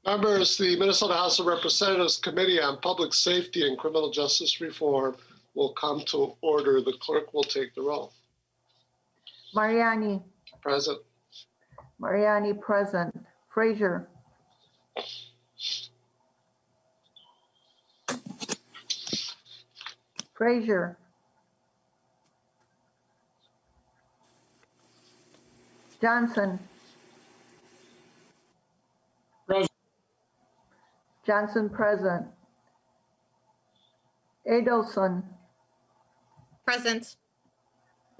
Members, the Minnesota House of Representatives Committee on Public Safety and Criminal Justice Reform will come to order. The clerk will take the roll. Mariani. Present. Mariani present. Frazier. Frazier. Johnson. Present. Johnson present. Adelson. Present.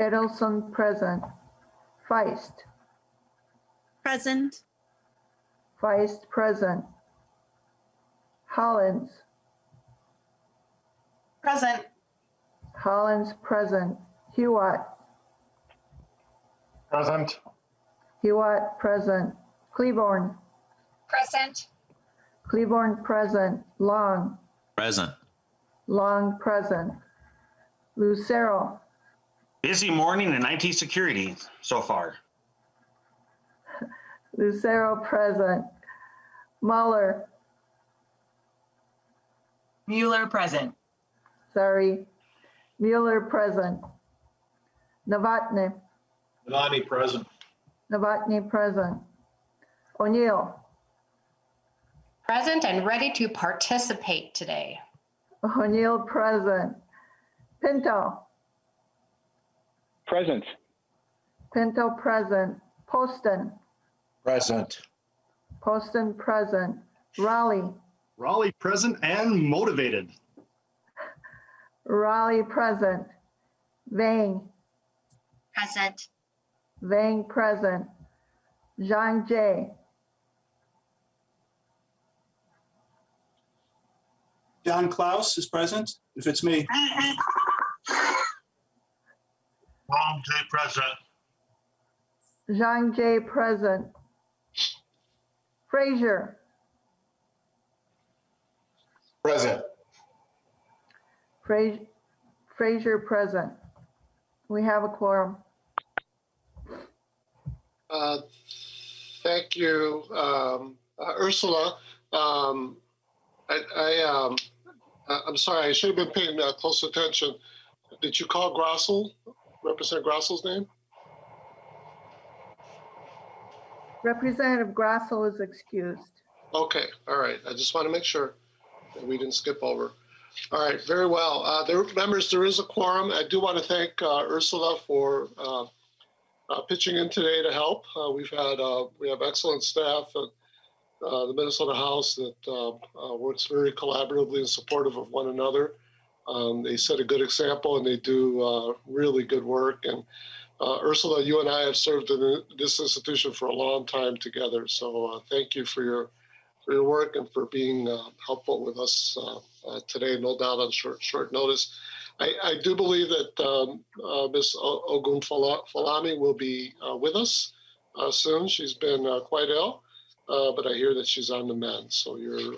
Adelson present. Feist. Present. Feist present. Hollins. Present. Hollins present. Hewitt. Present. Hewitt present. Cleburne. Present. Cleburne present. Long. Present. Long present. Lucero. Busy morning in IT security so far. Lucero present. Moller. Mueller present. Sorry. Mueller present. Novotny. Mariani present. Novotny present. O'Neill. Present and ready to participate today. O'Neill present. Pinto. Present. Pinto present. Poston. Present. Poston present. Raleigh. Raleigh present and motivated. Raleigh present. Vang. Present. Vang present. Zhang Jie. John Klaus is present, if it's me. Long J present. Zhang Jie present. Frazier. Present. Frazier present. We have a quorum. Thank you, Ursula. I'm sorry, I should have been paying close attention. Did you call Grossel, Representative Grossel's name? Representative Grossel is excused. Okay, all right. I just want to make sure that we didn't skip over. All right, very well. Members, there is a quorum. I do want to thank Ursula for pitching in today to help. We have excellent staff at the Minnesota House that works very collaboratively and supportive of one another. They set a good example and they do really good work. And Ursula, you and I have served in this institution for a long time together. So thank you for your work and for being helpful with us today, no doubt on short notice. I do believe that Ms. Ogunfalami will be with us soon. She's been quite ill, but I hear that she's on the mend. So your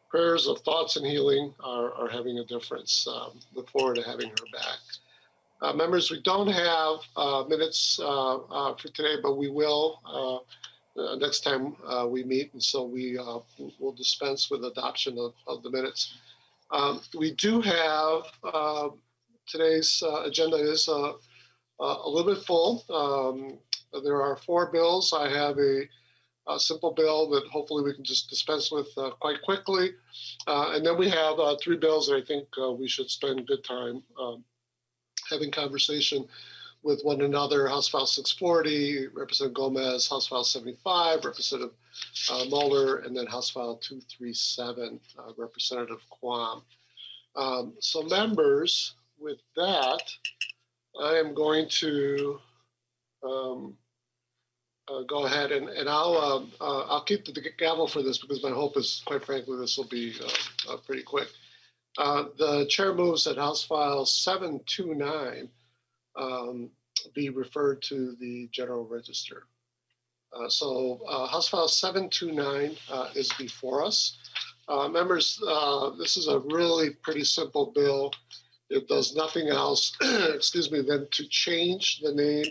prayers of thoughts and healing are having a difference. Look forward to having her back. Members, we don't have minutes for today, but we will next time we meet, and so we will dispense with adoption of the minutes. We do have today's agenda is a little bit full. There are 4 bills. I have a simple bill that hopefully we can just dispense with quite quickly. And then we have 3 bills that I think we should spend good time having conversation with one another. House File 640, Representative Gomez, House File 75, Representative Moller, and then House File 237, Representative Quam. So members, with that, I am going to go ahead and I'll keep the gavel for this because my hope is, quite frankly, this will be pretty quick. The chair moves that House File 729 be referred to the General Register. So House File 729 is before us. Members, this is a really pretty simple bill. It does nothing else, excuse me, than to change the name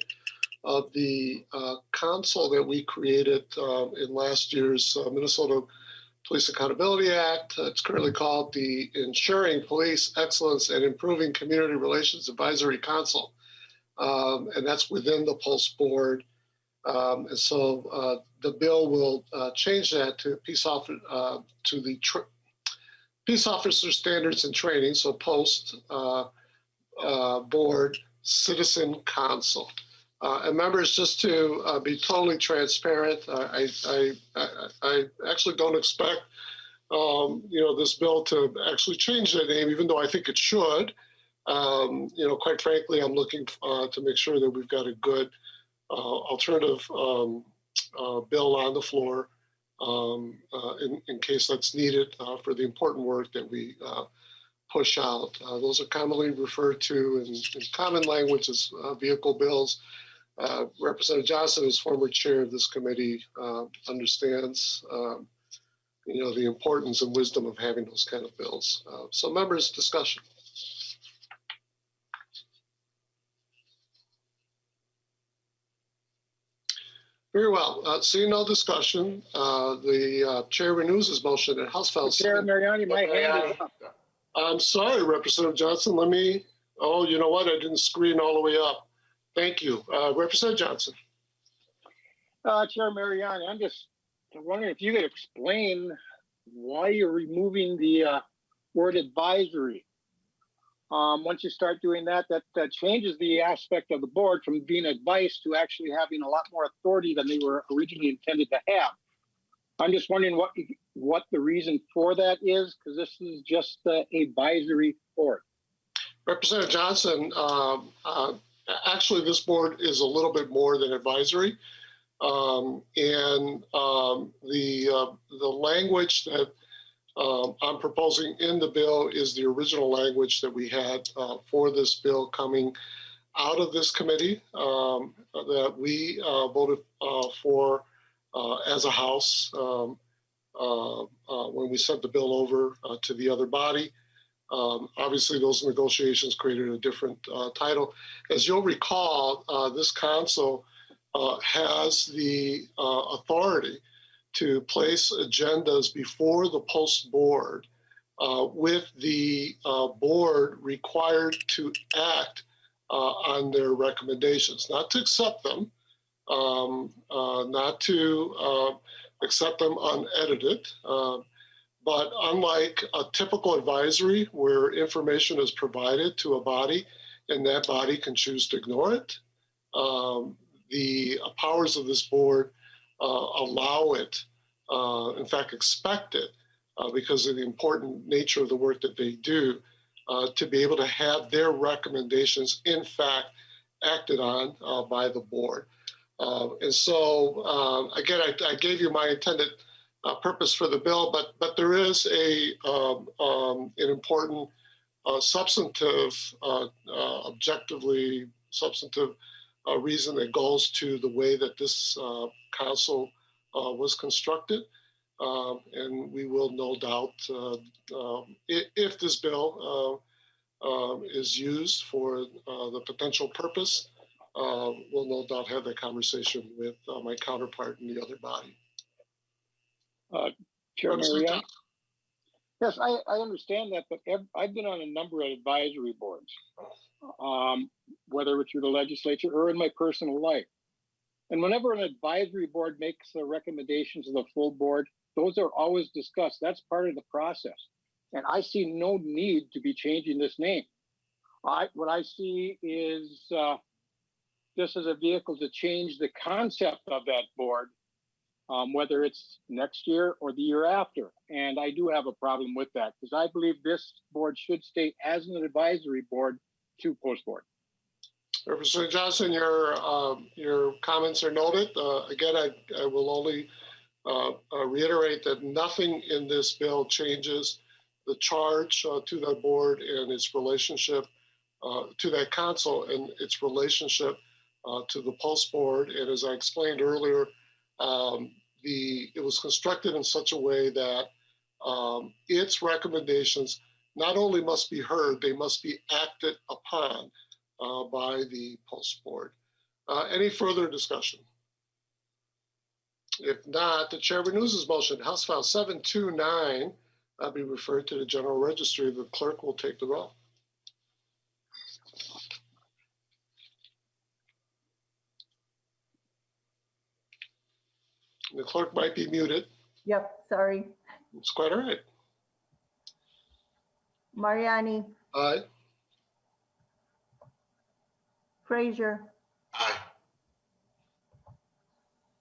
of the council that we created in last year's Minnesota Police Accountability Act. It's currently called the Ensuring Police Excellence and Improving Community Relations Advisory Council. And that's within the Pulse Board. And so the bill will change that to Peace Officer Standards and Training, so Post Board Citizen Council. And members, just to be totally transparent, I actually don't expect this bill to actually change the name, even though I think it should. Quite frankly, I'm looking to make sure that we've got a good alternative bill on the floor in case that's needed for the important work that we push out. Those are commonly referred to in common language as vehicle bills. Representative Johnson, as former chair of this committee, understands the importance and wisdom of having those kind of bills. So members, discussion. Very well. Seeing no discussion, the chair renews his motion that House File Chair Mariani, my hand is up. I'm sorry, Representative Johnson. You know what? I didn't screen all the way up. Thank you. Representative Johnson. Chair Mariani, I'm just wondering if you could explain why you're removing the word advisory. Once you start doing that changes the aspect of the board from being advice to actually having a lot more authority than they were originally intended to have. I'm just wondering what the reason for that is, because this is just the advisory board. Representative Johnson, actually this board is a little bit more than advisory. The language that I'm proposing in the bill is the original language that we had for this bill coming out of this committee that we voted for as a House when we sent the bill over to the other body. Obviously, those negotiations created a different title. As you'll recall, this council has the authority to place agendas before the Post Board with the board required to act on their recommendations, not to accept them, not to accept them unedited. But unlike a typical advisory where information is provided to a body and that body can choose to ignore it, the powers of this board allow it, in fact, expect it, because of the important nature of the work that they do, to be able to have their recommendations, in fact, acted on by the board. And so, again, I gave you my intended purpose for the bill, but there is an important substantive, objectively substantive reason that goes to the way that this council was constructed. And we will no doubt, if this bill is used for the potential purpose, we'll no doubt have that conversation with my counterpart in the other body. Chair Mariani? Yes, I understand that, but I've been on a number of advisory boards, whether it's through the legislature or in my personal life. And whenever an advisory board makes the recommendations of the full board, those are always discussed. That's part of the process. And I see no need to be changing this name. What I see is this as a vehicle to change the concept of that board, whether it's next year or the year after. And I do have a problem with that because I believe this board should stay as an advisory board to Post Board. Representative Johnson, your comments are noted. Again, I will only reiterate that nothing in this bill changes the charge to that board and its relationship to that council and its relationship to the Post Board. And as I explained earlier, it was constructed in such a way that its recommendations not only must be heard, they must be acted upon by the Post Board. Any further discussion? If not, the chair renews his motion. House File 729 be referred to the general registry. The clerk will take the roll. The clerk might be muted. Yep, sorry. It's quite all right. Mariani, Aye. Frazier, Aye.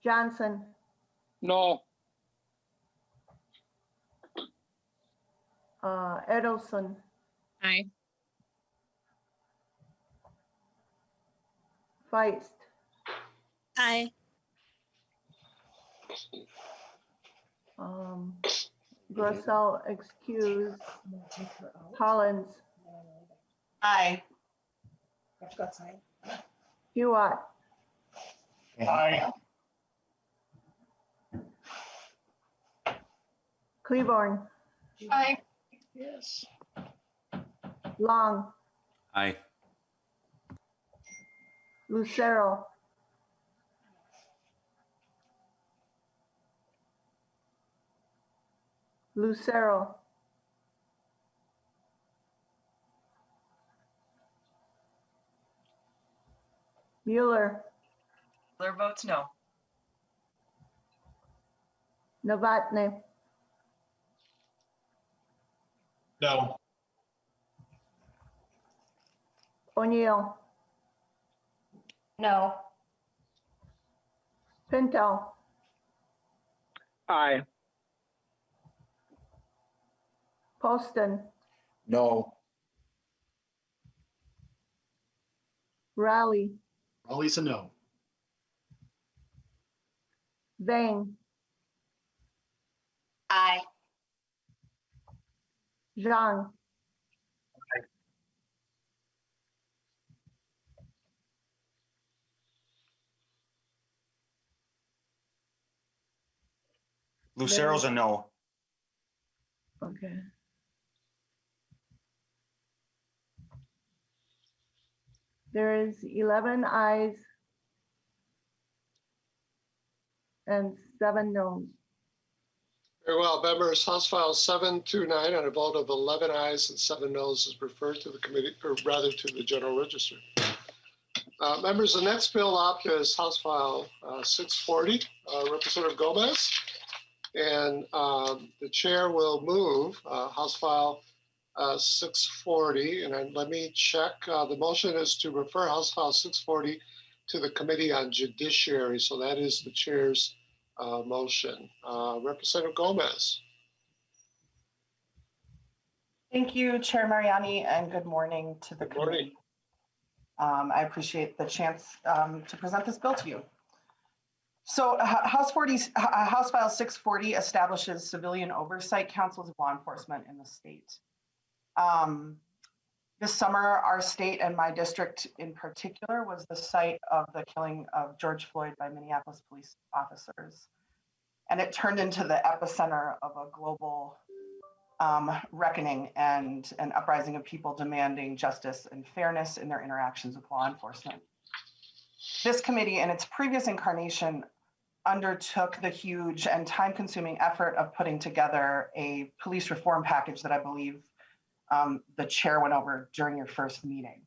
Johnson, No. Edelson, Aye. Feist, Aye. Grossell excused, Collins, Aye. Hewitt, Aye. Cleaborn, Aye. Yes. Long, Aye. Lucero, Lucero, Mueller, Mueller votes no. Novotny, No. O'Neill, No. Pinto, Aye. Poston, No. Raleigh, Raleigh's a no. Vane, Aye. Zhang, Lucero's a no. okay. There is 11 ayes and 7 noes. Very well, members. House File 729 on a vote of 11 ayes and 7 noes is referred to the committee, or rather to the general registry. Members, the next bill up is House File 640, Representative Gomez. And the chair will move House File 640. And then let me check. The motion is to refer House File 640 to the Committee on Judiciary. So that is the chair's motion. Representative Gomez. Thank you, Chair Mariani, and good morning to the Good morning. committee. I appreciate the chance to present this bill to you. So House File 640 establishes civilian oversight councils of law enforcement in the state. This summer, our state and my district in particular was the site of the killing of George Floyd by Minneapolis police officers. And it turned into the epicenter of a global reckoning and an uprising of people demanding justice and fairness in their interactions with law enforcement. This committee, in its previous incarnation, undertook the huge and time-consuming effort of putting together a police reform package that I believe the chair went over during your first meeting.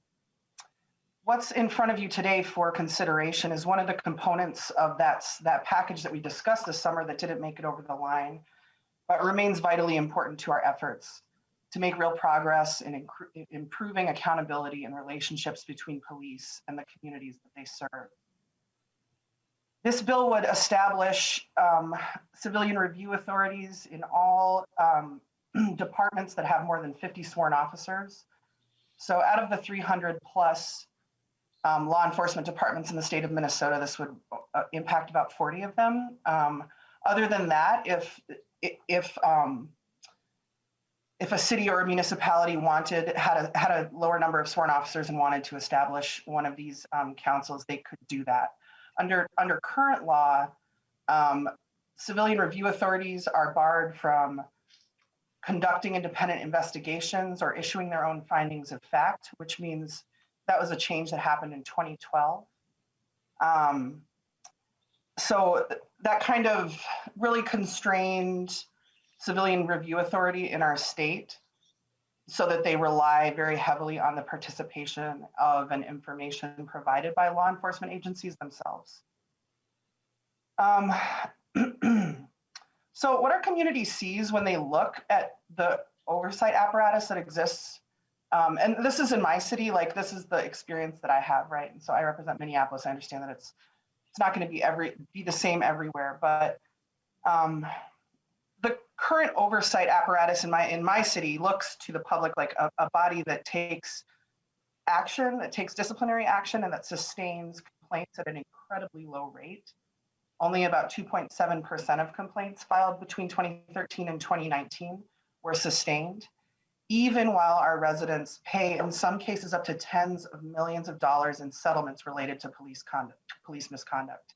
What's in front of you today for consideration is one of the components of that package that we discussed this summer that didn't make it over the line, but remains vitally important to our efforts to make real progress in improving accountability and relationships between police and the communities that they serve. This bill would establish civilian review authorities in all departments that have more than 50 sworn officers. So out of the 300 plus law enforcement departments in the state of Minnesota, this would impact about 40 of them. Other than that, if a city or a municipality had a lower number of sworn officers and wanted to establish one of these councils, they could do that. Under current law, civilian review authorities are barred from conducting independent investigations or issuing their own findings of fact, which means that was a change that happened in 2012. So that kind of really constrained civilian review authority in our state so that they rely very heavily on the participation of and information provided by law enforcement agencies themselves. So what our community sees when they look at the oversight apparatus that exists, and this is in my city, like this is the experience that I have, right? And so I represent Minneapolis. I understand that it's not going to be the same everywhere, but the current oversight apparatus in my city looks to the public like a body that takes action, that takes disciplinary action, and that sustains complaints at an incredibly low rate. Only about 2.7% of complaints filed between 2013 and 2019 were sustained, even while our residents pay, in some cases, up to tens of millions of dollars in settlements related to police misconduct.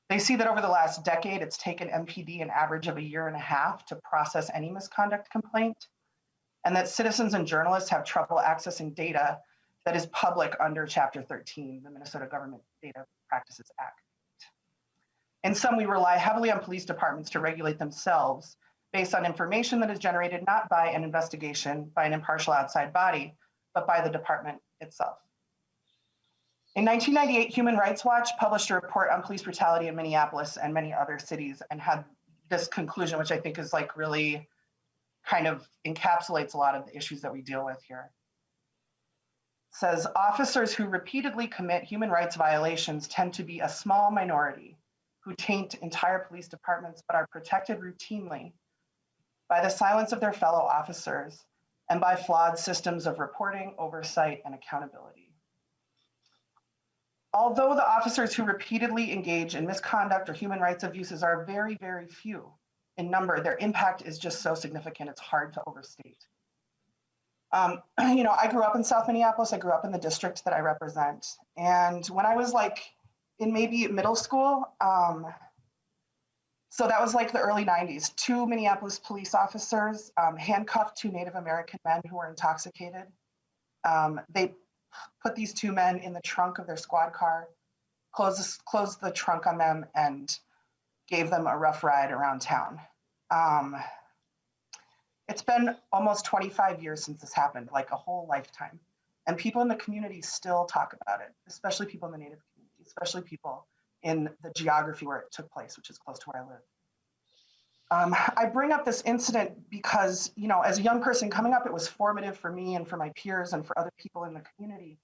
They see that over the last decade, it's taken MPD an average of 1.5 years to process any misconduct complaint, and that citizens and journalists have trouble accessing data that is public under Chapter 13, the Minnesota Government Data Practices Act. In some, we rely heavily on police departments to regulate themselves based on information that is generated not by an investigation by an impartial outside body, but by the department itself. In 1998, Human Rights Watch published a report on police brutality in Minneapolis and many other cities and had this conclusion, which I think is like really kind of encapsulates a lot of the issues that we deal with here. It says, officers who repeatedly commit human rights violations tend to be a small minority who taint entire police departments but are protected routinely by the silence of their fellow officers and by flawed systems of reporting, oversight, and accountability. Although the officers who repeatedly engage in misconduct or human rights abuses are very, very few in number, their impact is just so significant, it's hard to overstate. You know, I grew up in South Minneapolis. I grew up in the district that I represent. And when I was like in maybe middle school, so that was like the early 90s, 2 Minneapolis police officers handcuffed 2 Native American men who were intoxicated. They put these 2 men in the trunk of their squad car, closed the trunk on them, and gave them a rough ride around town. It's been almost 25 years since this happened, like a whole lifetime. And people in the community still talk about it, especially people in the Native community, especially people in the geography where it took place, which is close to where I live. I bring up this incident because, you know, as a young person coming up, it was formative for me and for my peers and for other people in the community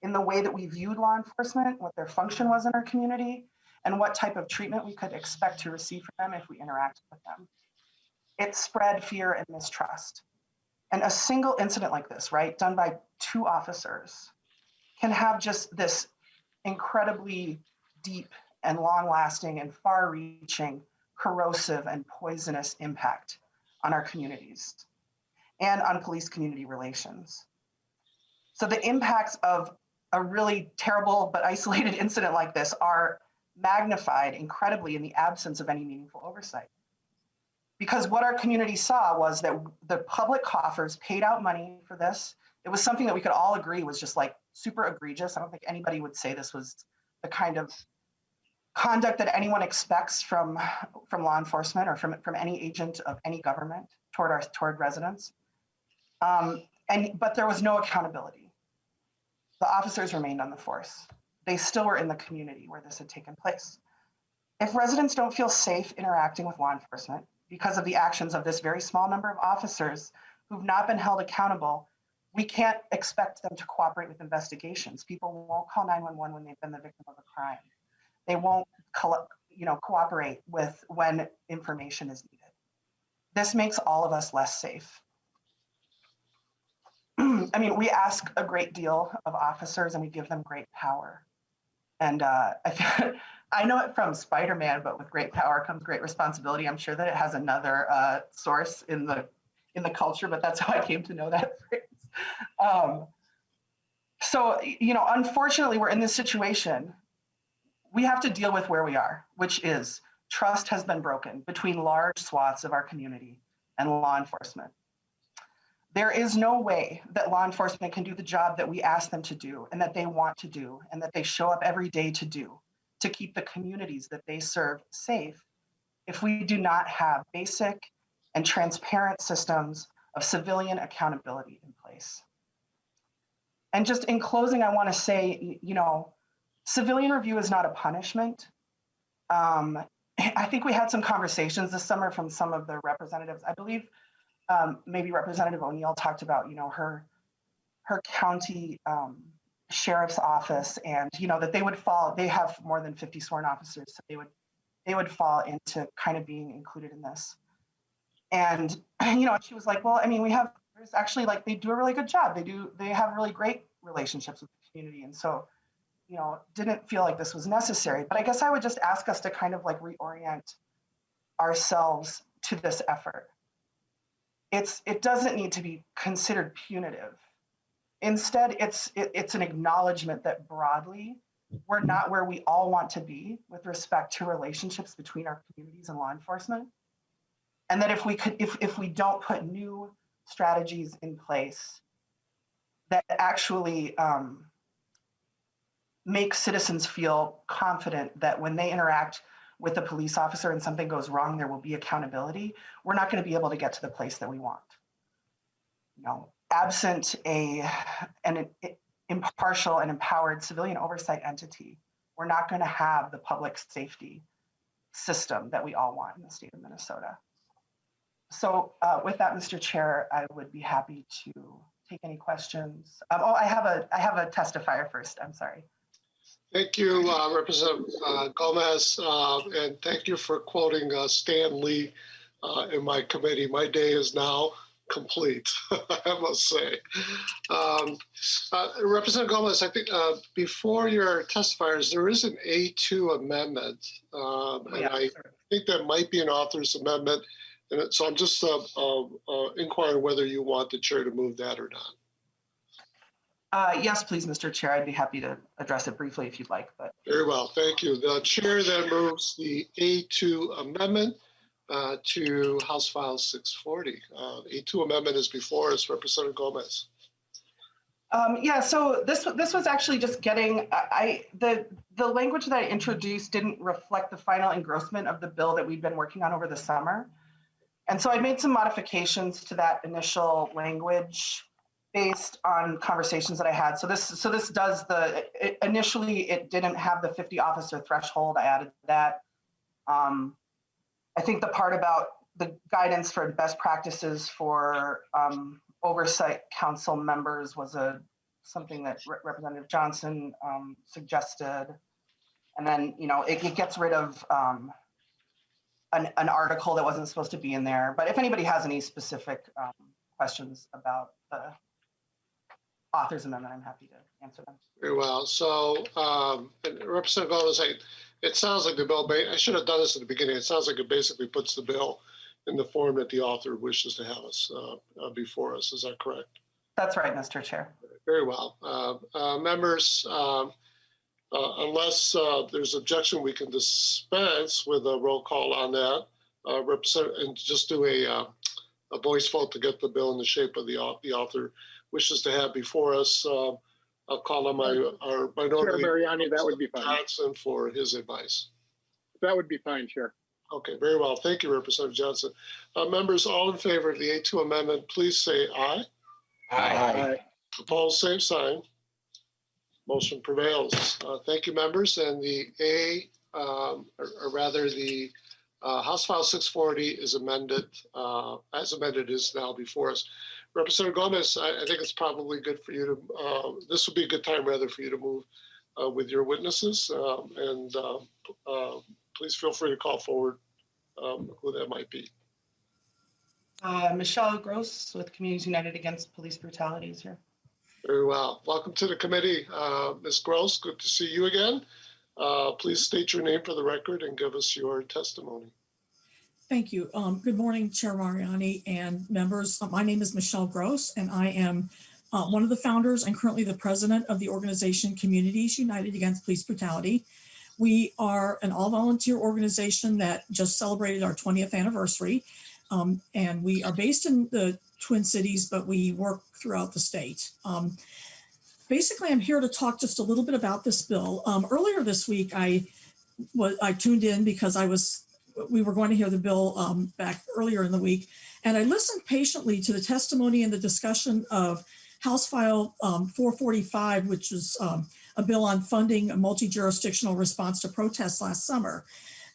in the way that we viewed law enforcement, what their function was in our community, and what type of treatment we could expect to receive from them if we interacted with them. It spread fear and mistrust. And a single incident like this, right, done by 2 officers can have just this incredibly deep and long-lasting and far-reaching, corrosive and poisonous impact on our communities and on police-community relations. So the impacts of a really terrible but isolated incident like this are magnified incredibly in the absence of any meaningful oversight. Because what our community saw was that the public coffers paid out money for this. It was something that we could all agree was just like super egregious. I don't think anybody would say this was the kind of conduct that anyone expects from law enforcement or from any agent of any government toward residents. But there was no accountability. The officers remained on the force. They still were in the community where this had taken place. If residents don't feel safe interacting with law enforcement because of the actions of this very small number of officers who've not been held accountable, we can't expect them to cooperate with investigations. People won't call 911 when they've been the victim of a crime. They won't cooperate with when information is needed. This makes all of us less safe. I mean, we ask a great deal of officers and we give them great power. And I know it from Spider-Man, but with great power comes great responsibility. I'm sure that it has another source in the culture, but that's how I came to know that phrase. So, you know, unfortunately, we're in this situation. We have to deal with where we are, which is trust has been broken between large swaths of our community and law enforcement. There is no way that law enforcement can do the job that we ask them to do and that they want to do and that they show up every day to do to keep the communities that they serve safe if we do not have basic and transparent systems of civilian accountability in place. And just in closing, I want to say, civilian review is not a punishment. I think we had some conversations this summer from some of the representatives. I believe maybe Representative O'Neill talked about, her county sheriff's office, and that they have more than 50 sworn officers, so they would fall into kind of being included in this. And she was like, well, I mean, there's actually, like, they do a really good job. They have really great relationships with the community, and so didn't feel like this was necessary. But I guess I would just ask us to kind of like reorient ourselves to this effort. It doesn't need to be considered punitive. Instead, it's an acknowledgement that broadly, we're not where we all want to be with respect to relationships between our communities and law enforcement. And that if we don't put new strategies in place that actually make citizens feel confident that when they interact with a police officer and something goes wrong, there will be accountability, we're not going to be able to get to the place that we want. Absent an impartial and empowered civilian oversight entity, we're not going to have the public safety system that we all want in the state of Minnesota. So with that, Mr. Chair, I would be happy to take any questions. I have a testifier first. I'm sorry. Thank you, Representative Gomez, and thank you for quoting Stan Lee in my committee. My day is now complete, I must say. Representative Gomez, I think before your testifiers, there is an A2 amendment, and I think that might be an author's amendment. And so I'm just inquiring whether you want the chair to move that or not. Yes, please, Mr. Chair. I'd be happy to address it briefly if you'd like. But very well, thank you. The chair then moves the A2 amendment to House File 640. A2 amendment is before us, Representative Gomez. Yeah, so this was actually just getting, the language that I introduced didn't reflect the final engrossment of the bill that we've been working on over the summer. And so I made some modifications to that initial language based on conversations that I had. So this does initially it didn't have the 50 officer threshold. I added that. I think the part about the guidance for best practices for oversight council members was something that Representative Johnson suggested. And then, it gets rid of an article that wasn't supposed to be in there. But if anybody has any specific questions about the author's amendment, I'm happy to answer them. Very well. So, Representative Gomez, it sounds like the bill, I should have done this at the beginning. It sounds like it basically puts the bill in the form that the author wishes to have us before us. Is that correct? That's right, Mr. Chair. Very well. Members, unless there's objection, we can dispense with a roll call on that. And just do a voice vote to get the bill in the shape of the author wishes to have before us. I'll call on our minority. Chair Mariani, that would be fine. Johnson for his advice. That would be fine, Chair. Okay, very well. Thank you, Representative Johnson. Members, all in favor of the A2 amendment, please say aye. Aye. Opposed, same sign. Motion prevails. Thank you, members. And the the House File 640 is amended, as amended is now before us. Representative Gomez, I think it's probably good for you to, this would be a good time rather for you to move with your witnesses. Please feel free to call forward who that might be. Michelle Gross with Communities United Against Police Brutality is here. Very well. Welcome to the committee, Ms. Gross. Good to see you again. Please state your name for the record and give us your testimony. Thank you. Good morning, Chair Mariani and members. My name is Michelle Gross, and I am one of the founders and currently the president of the organization Communities United Against Police Brutality. We are an all-volunteer organization that just celebrated our 20th anniversary, and we are based in the Twin Cities, but we work throughout the state. Basically, I'm here to talk just a little bit about this bill. Earlier this week, I I tuned in because we were going to hear the bill back earlier in the week, and I listened patiently to the testimony and the discussion of House File 445, which is a bill on funding a multi-jurisdictional response to protests last summer.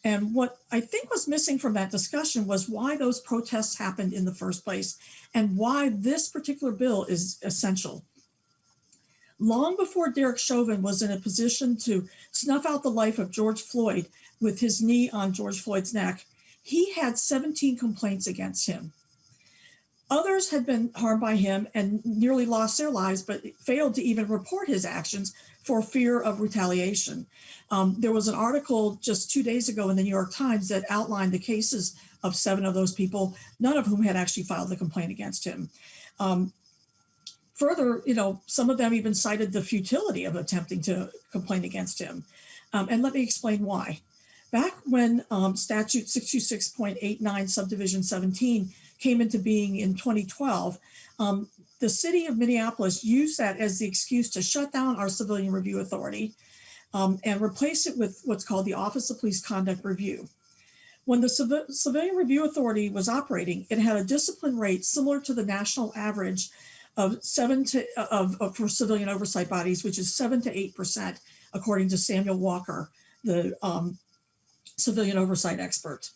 And what I think was missing from that discussion was why those protests happened in the first place and why this particular bill is essential. Long before Derek Chauvin was in a position to snuff out the life of George Floyd with his knee on George Floyd's neck, he had 17 complaints against him. Others had been harmed by him and nearly lost their lives, but failed to even report his actions for fear of retaliation. There was an article just 2 days ago in the New York Times that outlined the cases of 7 of those people, none of whom had actually filed a complaint against him. Further, some of them even cited the futility of attempting to complain against him. And let me explain why. Back when statute 626.89 subdivision 17 came into being in 2012, the city of Minneapolis used that as the excuse to shut down our civilian review authority and replace it with what's called the Office of Police Conduct Review. When the Civilian Review Authority was operating, it had a discipline rate similar to the national average of for civilian oversight bodies, which is 7 to 8%, according to Samuel Walker, the civilian oversight expert.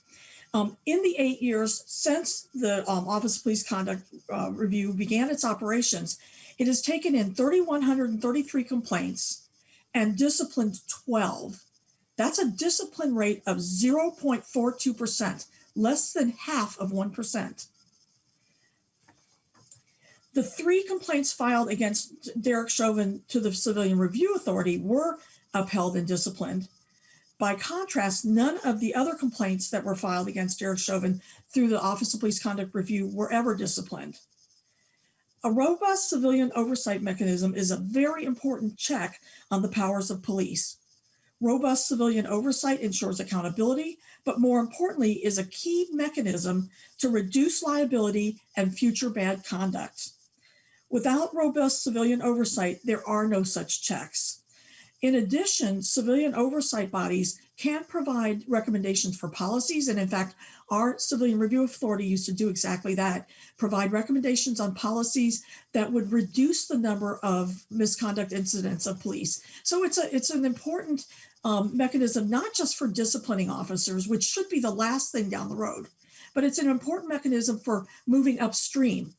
In the 8 years since the Office of Police Conduct Review began its operations, it has taken in 3,133 complaints and disciplined 12. That's a discipline rate of 0.42%, less than half of 1%. The 3 complaints filed against Derek Chauvin to the Civilian Review Authority were upheld and disciplined. By contrast, none of the other complaints that were filed against Derek Chauvin through the Office of Police Conduct Review were ever disciplined. A robust civilian oversight mechanism is a very important check on the powers of police. Robust civilian oversight ensures accountability, but more importantly, is a key mechanism to reduce liability and future bad conduct. Without robust civilian oversight, there are no such checks. In addition, civilian oversight bodies can provide recommendations for policies. And in fact, our Civilian Review Authority used to do exactly that, provide recommendations on policies that would reduce the number of misconduct incidents of police. So it's an important mechanism, not just for disciplining officers, which should be the last thing down the road, but it's an important mechanism for moving upstream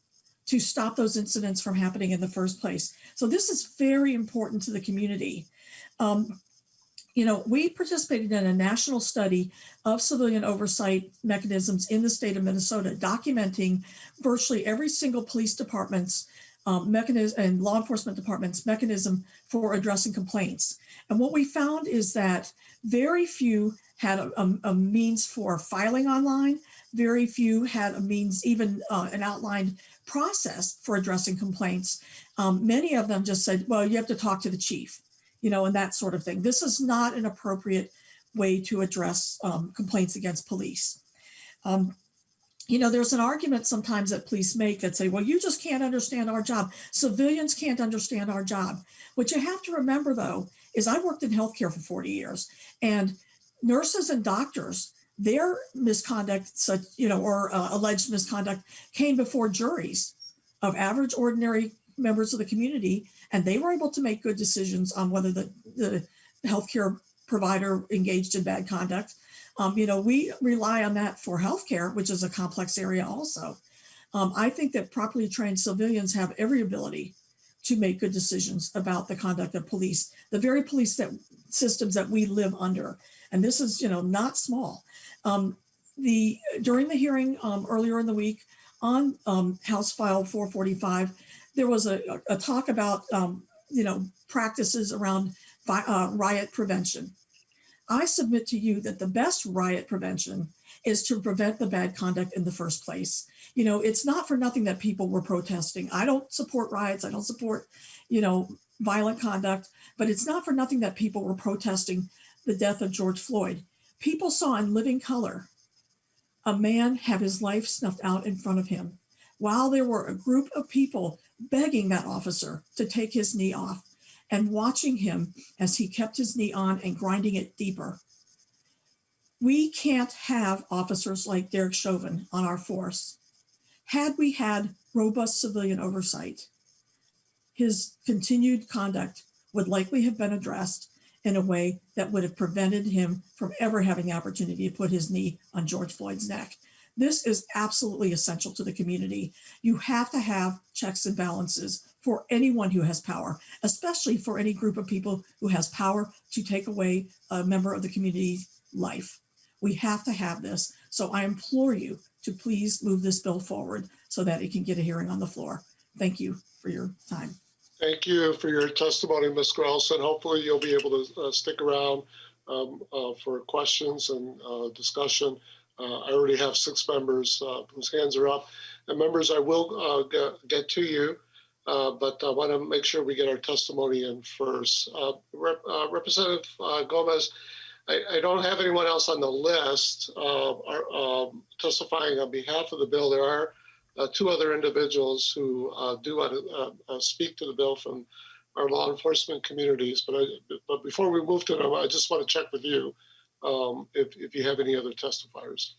to stop those incidents from happening in the first place. So this is very important to the community. We participated in a national study of civilian oversight mechanisms in the state of Minnesota, documenting virtually every single police department's mechanism and law enforcement department's mechanism for addressing complaints. And what we found is that very few had a means for filing online. Very few had a means, even an outlined process for addressing complaints. Many of them just said, well, you have to talk to the chief, and that sort of thing. This is not an appropriate way to address complaints against police. There's an argument sometimes that police make that say, well, you just can't understand our job. Civilians can't understand our job. What you have to remember, though, is I worked in healthcare for 40 years, and nurses and doctors, their misconduct, or alleged misconduct, came before juries of average, ordinary members of the community, and they were able to make good decisions on whether the healthcare provider engaged in bad conduct. We rely on that for healthcare, which is a complex area also. I think that properly trained civilians have every ability to make good decisions about the conduct of police, the very police systems that we live under. And this is, not small. During the hearing earlier in the week on House File 445, there was a talk about, practices around riot prevention. I submit to you that the best riot prevention is to prevent the bad conduct in the first place. It's not for nothing that people were protesting. I don't support riots. I don't support, violent conduct, but it's not for nothing that people were protesting the death of George Floyd. People saw in living color a man have his life snuffed out in front of him, while there were a group of people begging that officer to take his knee off and watching him as he kept his knee on and grinding it deeper. We can't have officers like Derek Chauvin on our force. Had we had robust civilian oversight, his continued conduct would likely have been addressed in a way that would have prevented him from ever having the opportunity to put his knee on George Floyd's neck. This is absolutely essential to the community. You have to have checks and balances for anyone who has power, especially for any group of people who has power to take away a member of the community's life. We have to have this. So I implore you to please move this bill forward so that it can get a hearing on the floor. Thank you for your time. Thank you for your testimony, Ms. Gross, and hopefully you'll be able to stick around for questions and discussion. I already have 6 members whose hands are up. And members, I will get to you, but I want to make sure we get our testimony in first. Representative Gomez, I don't have anyone else on the list testifying on behalf of the bill. There are 2 other individuals who do want to speak to the bill from our law enforcement communities. But before we move to them, I just want to check with you if you have any other testifiers.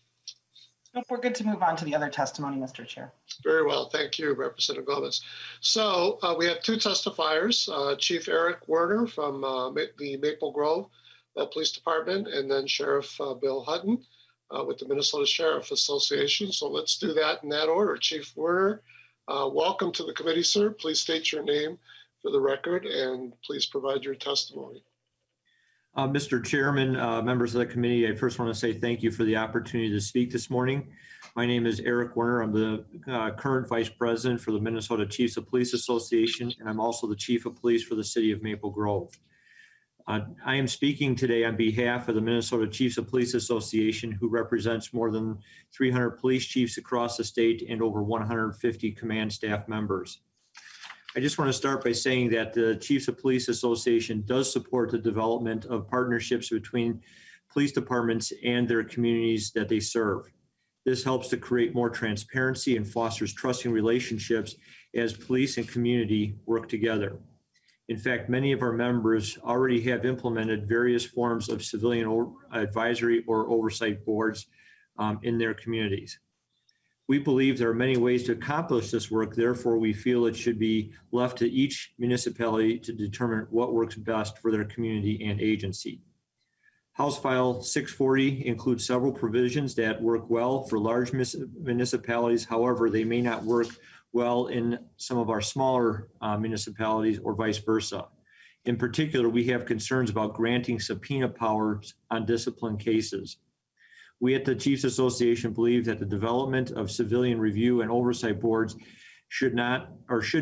Nope, we're good to move on to the other testimony, Mr. Chair. Very well. Thank you, Representative Gomez. So we have 2 testifiers, Chief Eric Werner from the Maple Grove Police Department, and then Sheriff Bill Hutton with the Minnesota Sheriff Association. So let's do that in that order. Chief Werner, welcome to the committee, sir. Please state your name for the record and please provide your testimony. Mr. Chairman, members of the committee, I first want to say thank you for the opportunity to speak this morning. My name is Eric Werner. I'm the current Vice President for the Minnesota Chiefs of Police Association, and I'm also the Chief of Police for the City of Maple Grove. I am speaking today on behalf of the Minnesota Chiefs of Police Association, who represents more than 300 police chiefs across the state and over 150 command staff members. I just want to start by saying that the Chiefs of Police Association does support the development of partnerships between police departments and their communities that they serve. This helps to create more transparency and fosters trusting relationships as police and community work together. In fact, many of our members already have implemented various forms of civilian advisory or oversight boards in their communities. We believe there are many ways to accomplish this work. Therefore, we feel it should be left to each municipality to determine what works best for their community and agency. House File 640 includes several provisions that work well for large municipalities. However, they may not work well in some of our smaller municipalities or vice versa. In particular, we have concerns about granting subpoena powers on discipline cases. We at the Chiefs Association believe that the development of civilian review and oversight boards should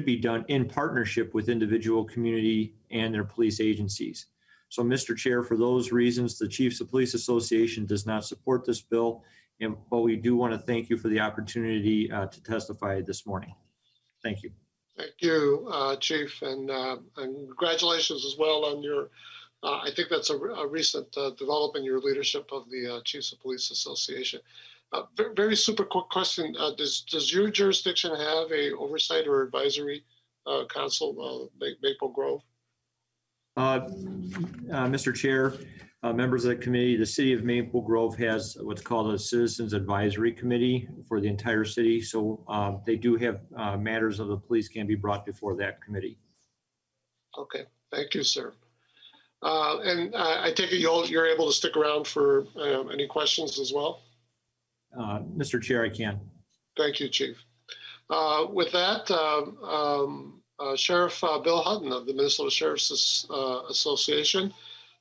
be done in partnership with individual community and their police agencies. So, Mr. Chair, for those reasons, the Chiefs of Police Association does not support this bill, but we do want to thank you for the opportunity to testify this morning. Thank you. Thank you, Chief, and congratulations as well on your, I think that's a recent development in your leadership of the Chiefs of Police Association. Very super quick question. Does your jurisdiction have a oversight or advisory council, Maple Grove? Mr. Chair, members of the committee, the city of Maple Grove has what's called a Citizens Advisory Committee for the entire city. So they do have matters of the police can be brought before that committee. Okay, thank you, sir. And I take it you're able to stick around for any questions as well? Mr. Chair, I can. Thank you, Chief. With that, Sheriff Bill Hutton of the Minnesota Sheriff's Association,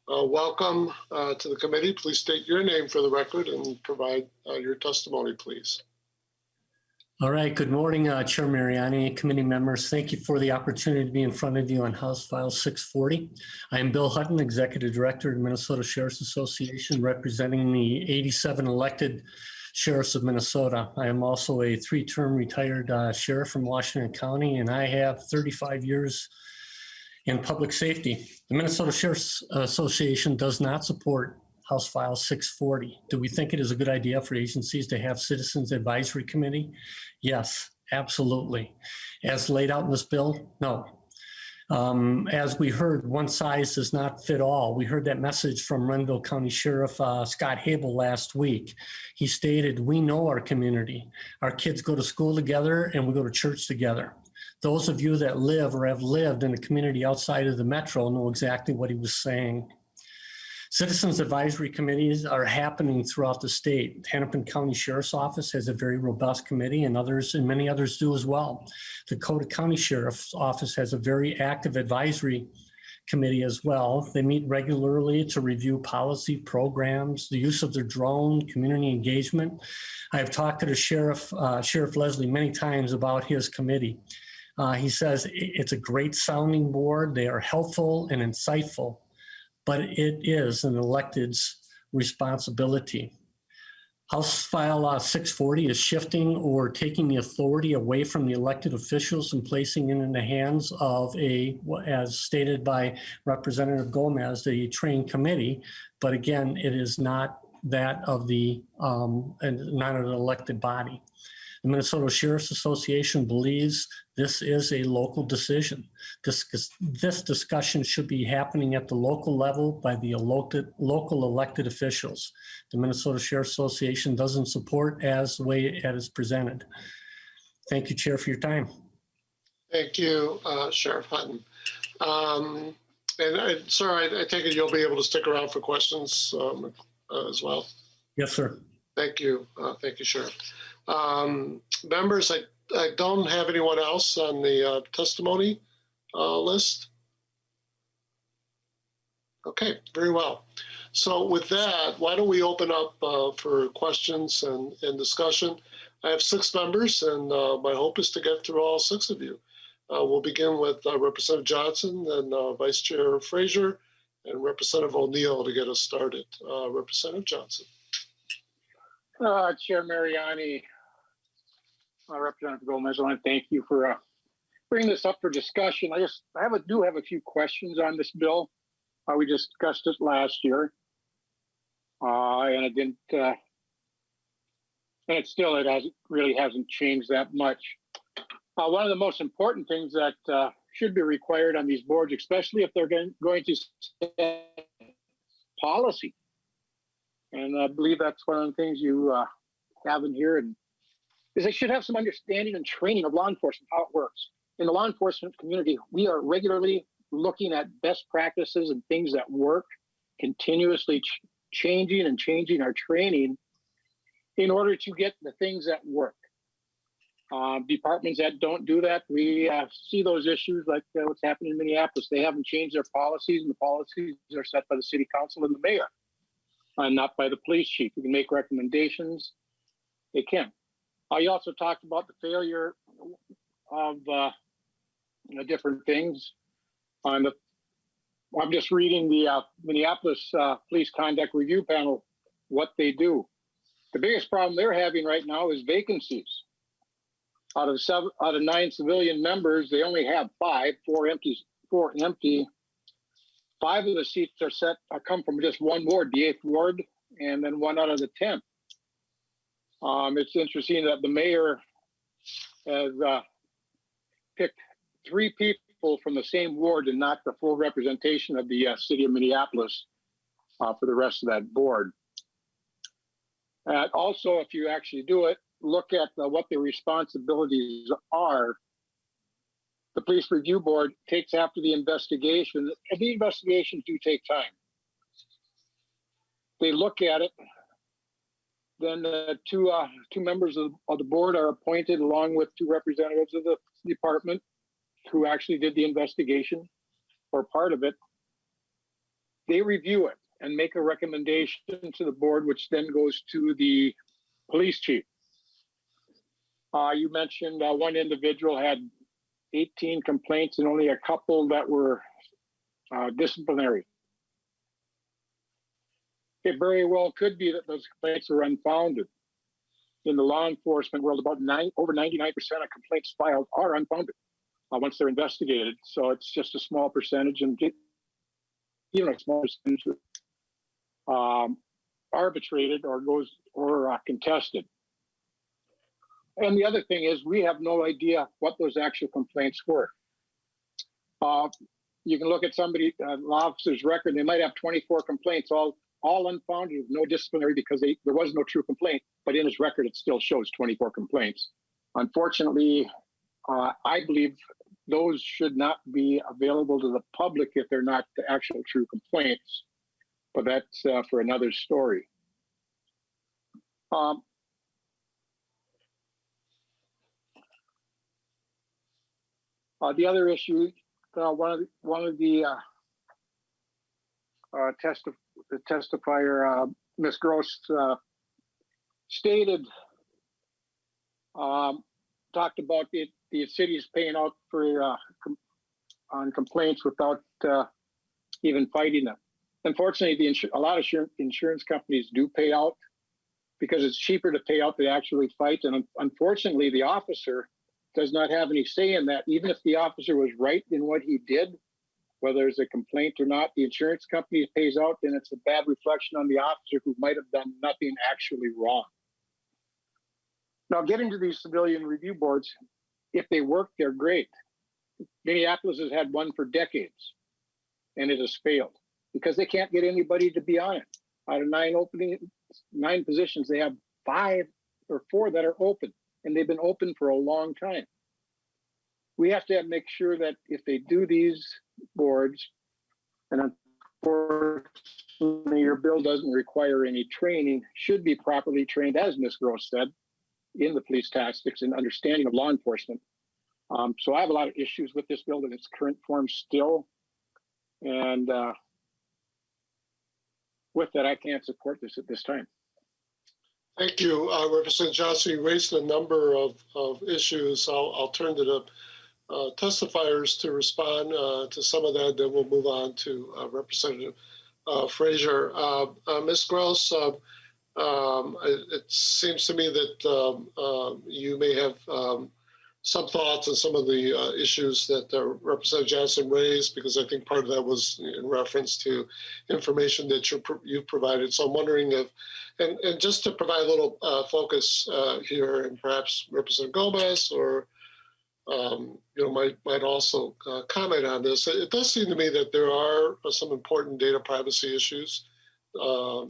welcome to the committee. Please state your name for the record and provide your testimony, please. All right. Good morning, Chair Mariani, committee members. Thank you for the opportunity to be in front of you on House File 640. I am Bill Hutton, Executive Director of the Minnesota Sheriff's Association, representing the 87 elected sheriffs of Minnesota. I am also a 3-term retired sheriff from Washington County, and I have 35 years in public safety. The Minnesota Sheriff's Association does not support House File 640. Do we think it is a good idea for agencies to have Citizens Advisory Committee? Yes, absolutely. As laid out in this bill, no. As we heard, one size does not fit all. We heard that message from Renville County Sheriff Scott Habel last week. He stated, we know our community. Our kids go to school together and we go to church together. Those of you that live or have lived in a community outside of the metro know exactly what he was saying. Citizens advisory committees are happening throughout the state. Hennepin County Sheriff's Office has a very robust committee, and many others do as well. Dakota County Sheriff's Office has a very active advisory committee as well. They meet regularly to review policy, programs, the use of their drone, community engagement. I've talked to the Sheriff Leslie many times about his committee. He says it's a great sounding board. They are helpful and insightful, but it is an elected's responsibility. House File 640 is shifting or taking the authority away from the elected officials and placing it in the hands of as stated by Representative Gomez, the trained committee. But again, it is not that of not an elected body. The Minnesota Sheriff's Association believes this is a local decision. This discussion should be happening at the local level by the local elected officials. The Minnesota Sheriff's Association doesn't support the way it is presented. Thank you, Chair, for your time. Thank you, Sheriff Hutton. Sir, I take it you'll be able to stick around for questions as well? Yes, sir. Thank you. Thank you, Sheriff. Members, I don't have anyone else on the testimony list. Okay, very well. So with that, why don't we open up for questions and discussion? I have 6 members, and my hope is to get through all 6 of you. We'll begin with Representative Johnson, then Vice Chair Frazier, and Representative O'Neill to get us started. Representative Johnson. Chair Mariani, Representative Gomez, I want to thank you for bringing this up for discussion. I do have a few questions on this bill. We discussed it last year, and it didn't, and it really hasn't changed that much. One of the most important things that should be required on these boards, especially if they're going to set policy, and I believe that's one of the things you have in here, is they should have some understanding and training of law enforcement, how it works. In the law enforcement community, we are regularly looking at best practices and things that work, continuously changing our training in order to get the things that work. Departments that don't do that, we see those issues like what's happening in Minneapolis. They haven't changed their policies, and the policies are set by the city council and the mayor, and not by the police chief. You can make recommendations. They can. You also talked about the failure of different things. I'm just reading the Minneapolis Police Conduct Review Panel, what they do. The biggest problem they're having right now is vacancies. Out of 9 civilian members, they only have 5, 4 empty. 5 of the seats come from just one ward, the 8th ward, and then 1 out of the 10th. It's interesting that the mayor has picked 3 people from the same ward and not the full representation of the city of Minneapolis for the rest of that board. Also, if you actually do it, look at what the responsibilities are. The police review board takes after the investigation, and the investigations do take time. They look at it. Then 2 members of the board are appointed along with 2 representatives of the department who actually did the investigation or part of it. They review it and make a recommendation to the board, which then goes to the police chief. You mentioned one individual had 18 complaints and only a couple that were disciplinary. It very well could be that those complaints are unfounded. In the law enforcement world, over 99% of complaints filed are unfounded once they're investigated. So it's just a small percentage, and even a small percentage arbitrated or contested. And the other thing is, we have no idea what those actual complaints were. You can look at somebody, an officer's record, they might have 24 complaints, all unfounded, with no disciplinary because there was no true complaint, but in his record, it still shows 24 complaints. Unfortunately, I believe those should not be available to the public if they're not the actual true complaints, but that's for another story. The other issue, one of the testifier, Ms. Gross, stated, talked about the city's paying out for on complaints without even fighting them. Unfortunately, a lot of insurance companies do pay out because it's cheaper to pay out than actually fight. And unfortunately, the officer does not have any say in that. Even if the officer was right in what he did, whether there's a complaint or not, the insurance company pays out, then it's a bad reflection on the officer who might have done nothing actually wrong. Now, getting to these civilian review boards, if they work, they're great. Minneapolis has had one for decades, and it has failed because they can't get anybody to be on it. Out of 9 positions, they have 5 or 4 that are open, and they've been open for a long time. We have to make sure that if they do these boards, and unfortunately your bill doesn't require any training, should be properly trained, as Ms. Gross said, in the police tactics and understanding of law enforcement. So I have a lot of issues with this bill in its current form still. And with that, I can't support this at this time. Thank you, Representative Johnson. You raised a number of issues. I'll turn to the testifiers to respond to some of that, then we'll move on to Representative Frazier. Ms. Gross, it seems to me that you may have some thoughts on some of the issues that Representative Johnson raised, because I think part of that was in reference to information that you've provided. So I'm wondering if, and just to provide a little focus here, and perhaps Representative Gomez or might also comment on this. It does seem to me that there are some important data privacy issues.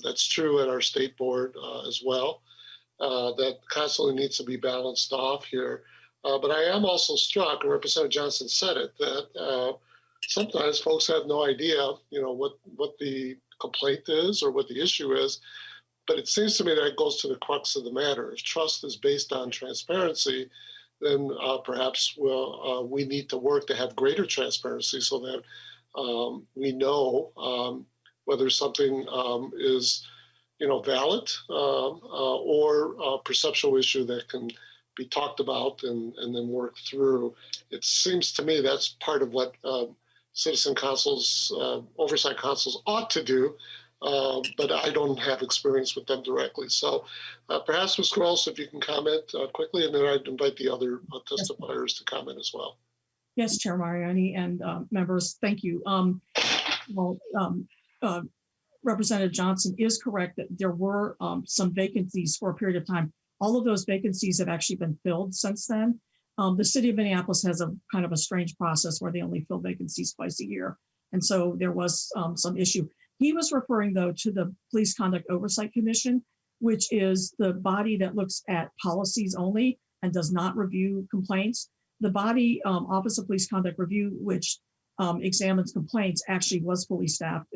That's true at our state board as well. That constantly needs to be balanced off here. But I am also struck, and Representative Johnson said it, that sometimes folks have no idea, what the complaint is or what the issue is. But it seems to me that it goes to the crux of the matter. If trust is based on transparency, then perhaps we need to work to have greater transparency so that we know whether something is, valid or a perceptual issue that can be talked about and then worked through. It seems to me that's part of what citizen councils, oversight councils ought to do, but I don't have experience with them directly. So perhaps Ms. Gross, if you can comment quickly, and then I'd invite the other testifiers to comment as well. Yes, Chair Mariani and members, thank you. Representative Johnson is correct that there were some vacancies for a period of time. All of those vacancies have actually been filled since then. The city of Minneapolis has a kind of a strange process where they only fill vacancies twice a year. And so there was some issue. He was referring, though, to the Police Conduct Oversight Commission, which is the body that looks at policies only and does not review complaints. The body, Office of Police Conduct Review, which examines complaints, actually was fully staffed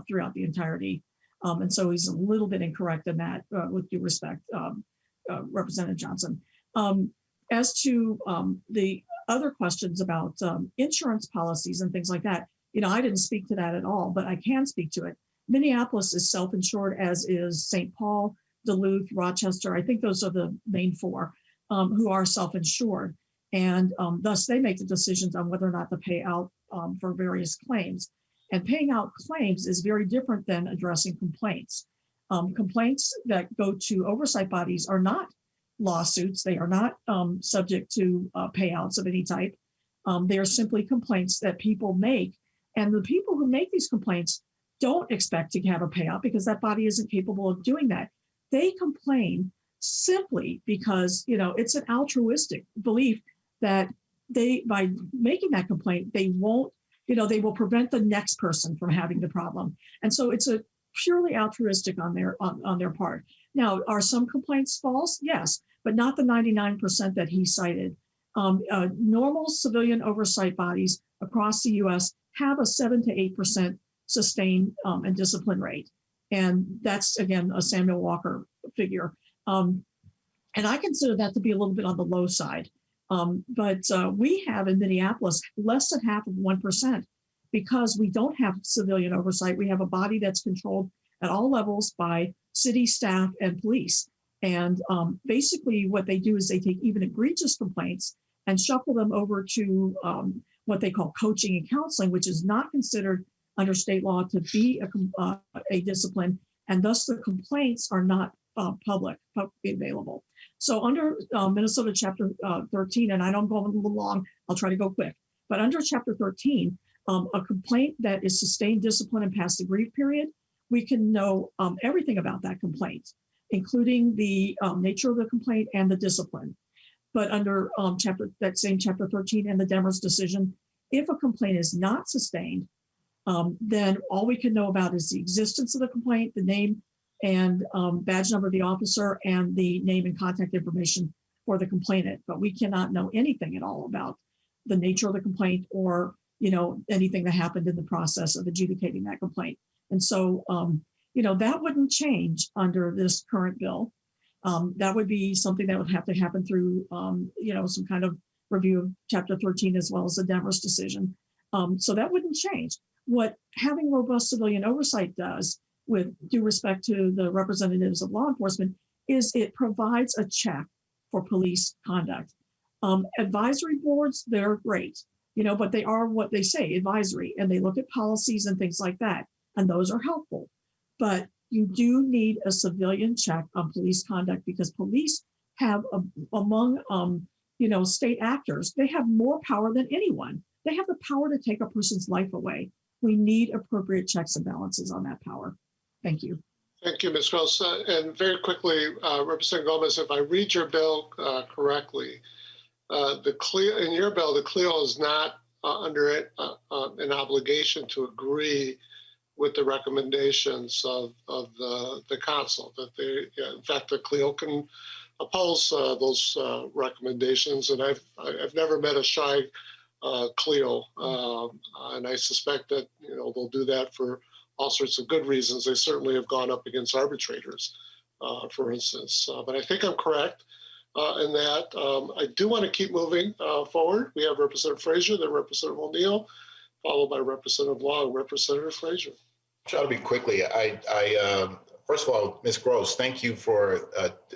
throughout the entirety. And so he's a little bit incorrect in that, with due respect, Representative Johnson. As to the other questions about insurance policies and things like that, I didn't speak to that at all, but I can speak to it. Minneapolis is self-insured, as is St. Paul, Duluth, Rochester. I think those are the main 4 who are self-insured. And thus they make the decisions on whether or not to pay out for various claims. And paying out claims is very different than addressing complaints. Complaints that go to oversight bodies are not lawsuits. They are not subject to payouts of any type. They are simply complaints that people make. And the people who make these complaints don't expect to have a payout because that body isn't capable of doing that. They complain simply because, it's an altruistic belief that by making that complaint, they won't, they will prevent the next person from having the problem. And so it's a purely altruistic on their part. Now, are some complaints false? Yes, but not the 99% that he cited. Normal civilian oversight bodies across the U.S. have a 7 to 8% sustained and discipline rate. And that's, again, a Samuel Walker figure. And I consider that to be a little bit on the low side. But we have in Minneapolis less than half of 1% because we don't have civilian oversight. We have a body that's controlled at all levels by city staff and police. And basically what they do is they take even egregious complaints and shuffle them over to what they call coaching and counseling, which is not considered under state law to be a discipline. And thus the complaints are not publicly available. So under Minnesota Chapter 13, and I don't go a little long, I'll try to go quick. But under Chapter 13, a complaint that is sustained discipline and past the grief period, we can know everything about that complaint, including the nature of the complaint and the discipline. But under that same Chapter 13 and the Demers decision, if a complaint is not sustained, then all we can know about is the existence of the complaint, the name and badge number of the officer, and the name and contact information for the complainant. But we cannot know anything at all about the nature of the complaint or anything that happened in the process of adjudicating that complaint. And so, that wouldn't change under this current bill. That would be something that would have to happen through, some kind of review of Chapter 13 as well as the Demers decision. So that wouldn't change. What having robust civilian oversight does, with due respect to the representatives of law enforcement, is it provides a check for police conduct. Advisory boards, they're great, but they are what they say, advisory, and they look at policies and things like that, and those are helpful. But you do need a civilian check on police conduct because police have, among state actors, they have more power than anyone. They have the power to take a person's life away. We need appropriate checks and balances on that power. Thank you. Thank you, Ms. Gross. And very quickly, Representative Gomez, if I read your bill correctly, in your bill, the CLEO is not under it an obligation to agree with the recommendations of the council. That in fact, the CLEO can oppose those recommendations, and I've never met a shy CLEO, and I suspect that they'll do that for all sorts of good reasons. They certainly have gone up against arbitrators, for instance. But I think I'm correct in that. I do want to keep moving forward. We have Representative Frazier, then Representative O'Neill, followed by Representative Long. Representative Frazier. Try to be quickly. First of all, Ms. Gross, thank you for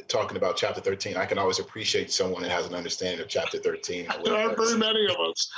talking about Chapter 13. I can always appreciate someone that has an understanding of Chapter 13. There aren't very many of us.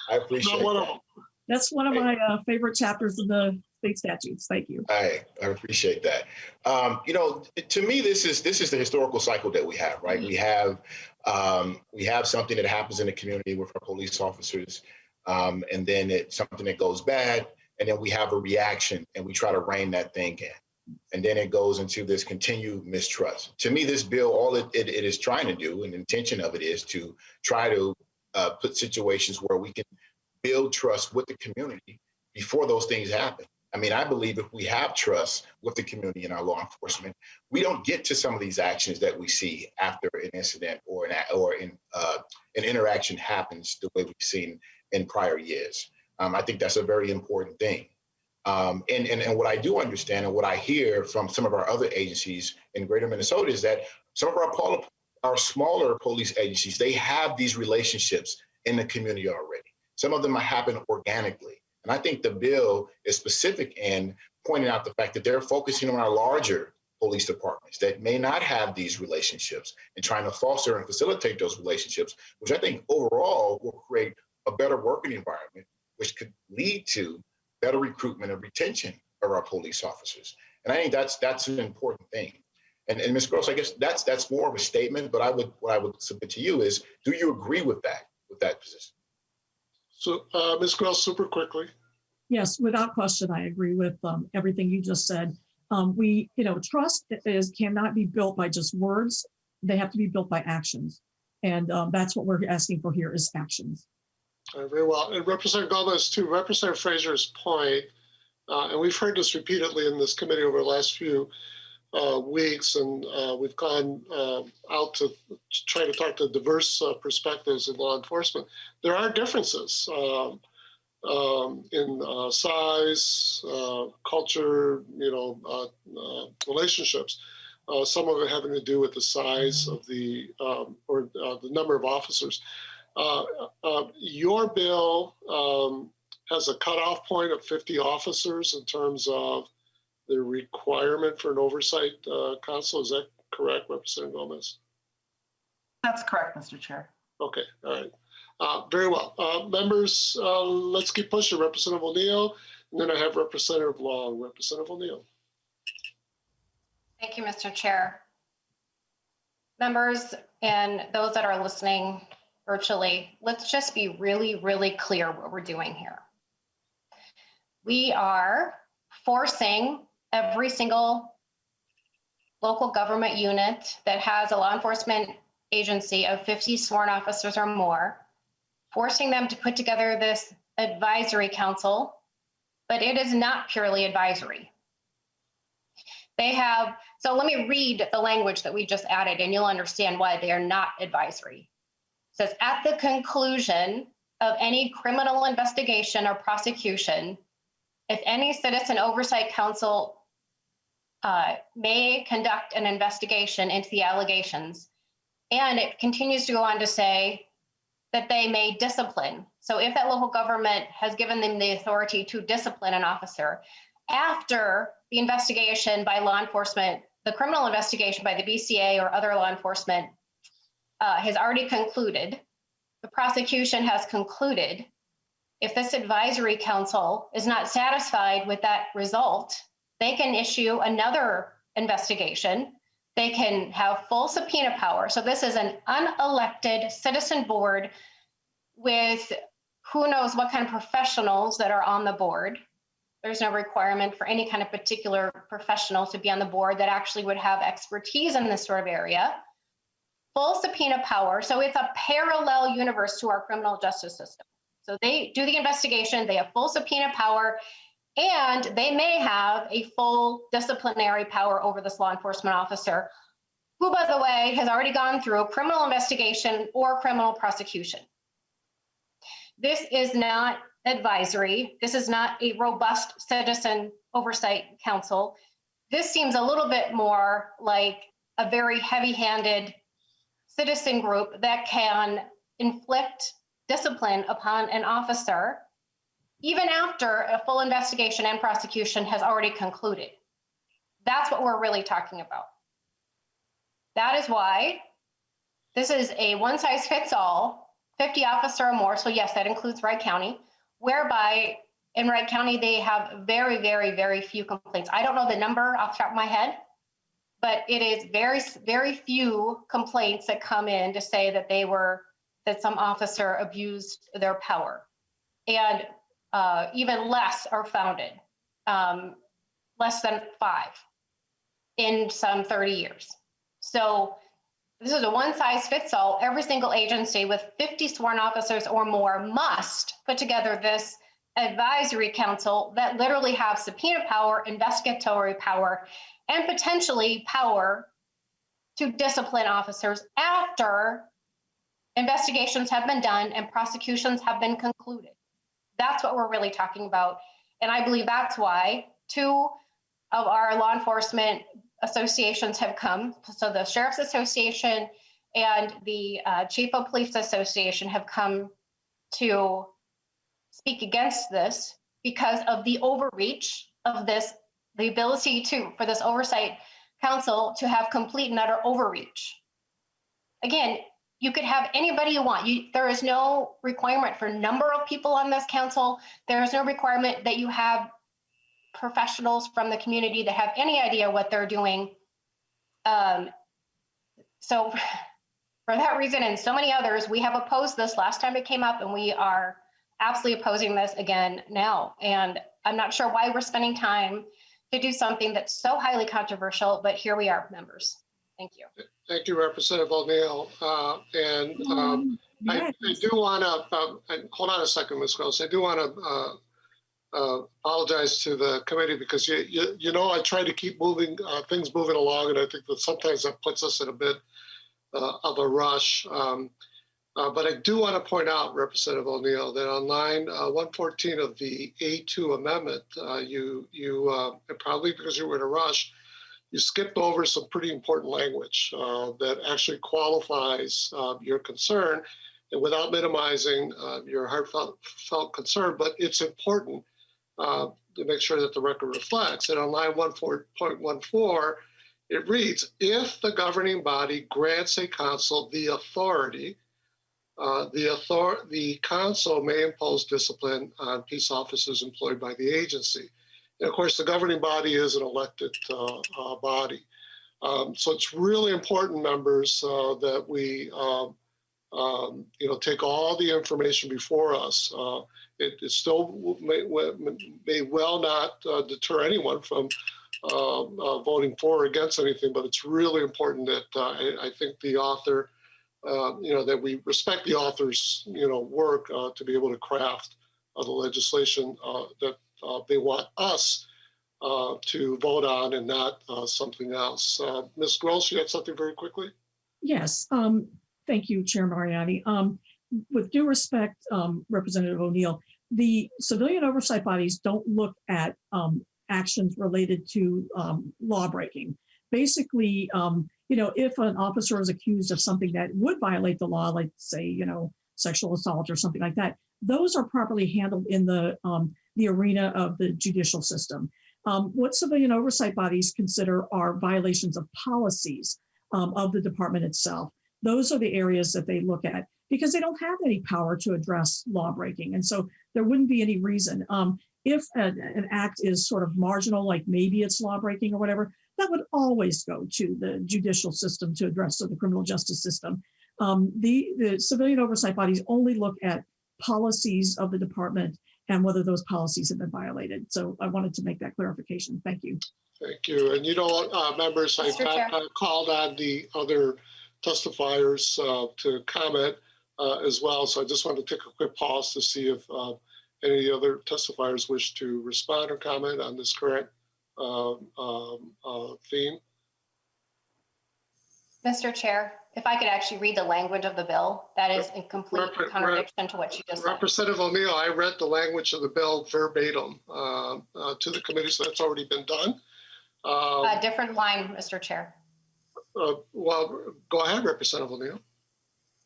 I appreciate Not one that. of them. That's one of my favorite chapters of the state statutes. Thank you. I appreciate that. To me, this is the historical cycle that we have, right? Mm-hmm. We have something that happens in the community with our police officers, and then it's something that goes bad, and then we have a reaction, and we try to rein that thing in, and then it goes into this continued mistrust. To me, this bill, all it is trying to do, and the intention of it is to try to put situations where we can build trust with the community before those things happen. I mean, I believe if we have trust with the community and our law enforcement, we don't get to some of these actions that we see after an incident or an interaction happens the way we've seen in prior years. I think that's a very important thing. And what I do understand and what I hear from some of our other agencies in Greater Minnesota is that some of our smaller police agencies, they have these relationships in the community already. Some of them happen organically. And I think the bill is specific in pointing out the fact that they're focusing on our larger police departments that may not have these relationships and trying to foster and facilitate those relationships, which I think overall will create a better working environment, which could lead to better recruitment and retention of our police officers. And I think that's an important thing. And Ms. Gross, I guess that's more of a statement, but what I would submit to you is, do you agree with that position? So, Ms. Gross, super quickly. Yes, without question, I agree with everything you just said. Trust cannot be built by just words. They have to be built by actions. And that's what we're asking for here is actions. Very well. And Representative Gomez, to Representative Fraser's point, and we've heard this repeatedly in this committee over the last few weeks, and we've gone out to try to talk to diverse perspectives in law enforcement. There are differences in size, culture, relationships. Some of it having to do with the size of the the number of officers. Your bill has a cutoff point of 50 officers in terms of the requirement for an oversight council. Is that correct, Representative Gomez? That's correct, Mr. Chair. Okay, all right. Very well. Members, let's keep pushing. Representative O'Neill, and then I have Representative Long. Representative O'Neill. Thank you, Mr. Chair. Members and those that are listening virtually, let's just be really, really clear what we're doing here. We are forcing every single local government unit that has a law enforcement agency of 50 sworn officers or more, forcing them to put together this advisory council, but it is not purely advisory. They have, so let me read the language that we just added and you'll understand why they are not advisory. It says, at the conclusion of any criminal investigation or prosecution, if any citizen oversight council may conduct an investigation into the allegations, and it continues to go on to say that they may discipline. So if that local government has given them the authority to discipline an officer, after the investigation by law enforcement, the criminal investigation by the BCA or other law enforcement has already concluded, the prosecution has concluded, if this advisory council is not satisfied with that result, they can issue another investigation. They can have full subpoena power. So this is an unelected citizen board with who knows what kind of professionals that are on the board. There's no requirement for any kind of particular professional to be on the board that actually would have expertise in this sort of area. Full subpoena power. So it's a parallel universe to our criminal justice system. So they do the investigation, they have full subpoena power, and they may have a full disciplinary power over this law enforcement officer, who, by the way, has already gone through a criminal investigation or criminal prosecution. This is not advisory. This is not a robust citizen oversight council. This seems a little bit more like a very heavy-handed citizen group that can inflict discipline upon an officer even after a full investigation and prosecution has already concluded. That's what we're really talking about. That is why this is a one-size-fits-all, 50 officer or more. So yes, that includes Wright County, whereby in Wright County, they have very, very, very few complaints. I don't know the number off the top of my head, but it is very, very few complaints that come in to say that that some officer abused their power. And even less are founded, less than 5 in some 30 years. So this is a one-size-fits-all. Every single agency with 50 sworn officers or more must put together this advisory council that literally have subpoena power, investigatory power, and potentially power to discipline officers after investigations have been done and prosecutions have been concluded. That's what we're really talking about. And I believe that's why 2 of our law enforcement associations have come. So the Sheriff's Association and the Chief of Police Association have come to speak against this because of the overreach of this, the ability for this oversight council to have complete and utter overreach. Again, you could have anybody you want. There is no requirement for number of people on this council. There is no requirement that you have professionals from the community that have any idea what they're doing. So for that reason and so many others, we have opposed this last time it came up, and we are absolutely opposing this again now. And I'm not sure why we're spending time to do something that's so highly controversial, but here we are, members. Thank you. Thank you, Representative O'Neill. I do want to, hold on a second, Ms. Gross. I do want to apologize to the committee because, you know, I try to keep moving things moving along, and I think that sometimes that puts us in a bit of a rush. But I do want to point out, Representative O'Neill, that on line 114 of the A2 amendment, you probably because you were in a rush, you skipped over some pretty important language that actually qualifies your concern, and without minimizing your heartfelt concern, but it's important to make sure that the record reflects. And on line 14.14, it reads, if the governing body grants a council the authority, the council may impose discipline on peace officers employed by the agency. And of course, the governing body is an elected body. So it's really important, members, that we take all the information before us. It still may well not deter anyone from voting for or against anything, but it's really important that I think the author, that we respect the author's, work to be able to craft the legislation that they want us to vote on and not something else. Ms. Gross, you had something very quickly? Yes. Thank you, Chair Mariani. With due respect, Representative O'Neill, the civilian oversight bodies don't look at actions related to law breaking. Basically, if an officer is accused of something that would violate the law, like say, sexual assault or something like that, those are properly handled in the arena of the judicial system. What civilian oversight bodies consider are violations of policies of the department itself. Those are the areas that they look at because they don't have any power to address law breaking. And so there wouldn't be any reason. If an act is sort of marginal, like maybe it's law breaking or whatever, that would always go to the judicial system to address, so the criminal justice system. The civilian oversight bodies only look at policies of the department and whether those policies have been violated. So I wanted to make that clarification. Thank you. Thank you. And members, I called on the other testifiers to comment as well. So I just wanted to take a quick pause to see if any other testifiers wish to respond or comment on this current theme. Mr. Chair, if I could actually read the language of the bill, that is in complete contradiction to what you just said. Representative O'Neill, I read the language of the bill verbatim to the committee, so that's already been done. A different line, Mr. Chair. Well, go ahead, Representative O'Neill.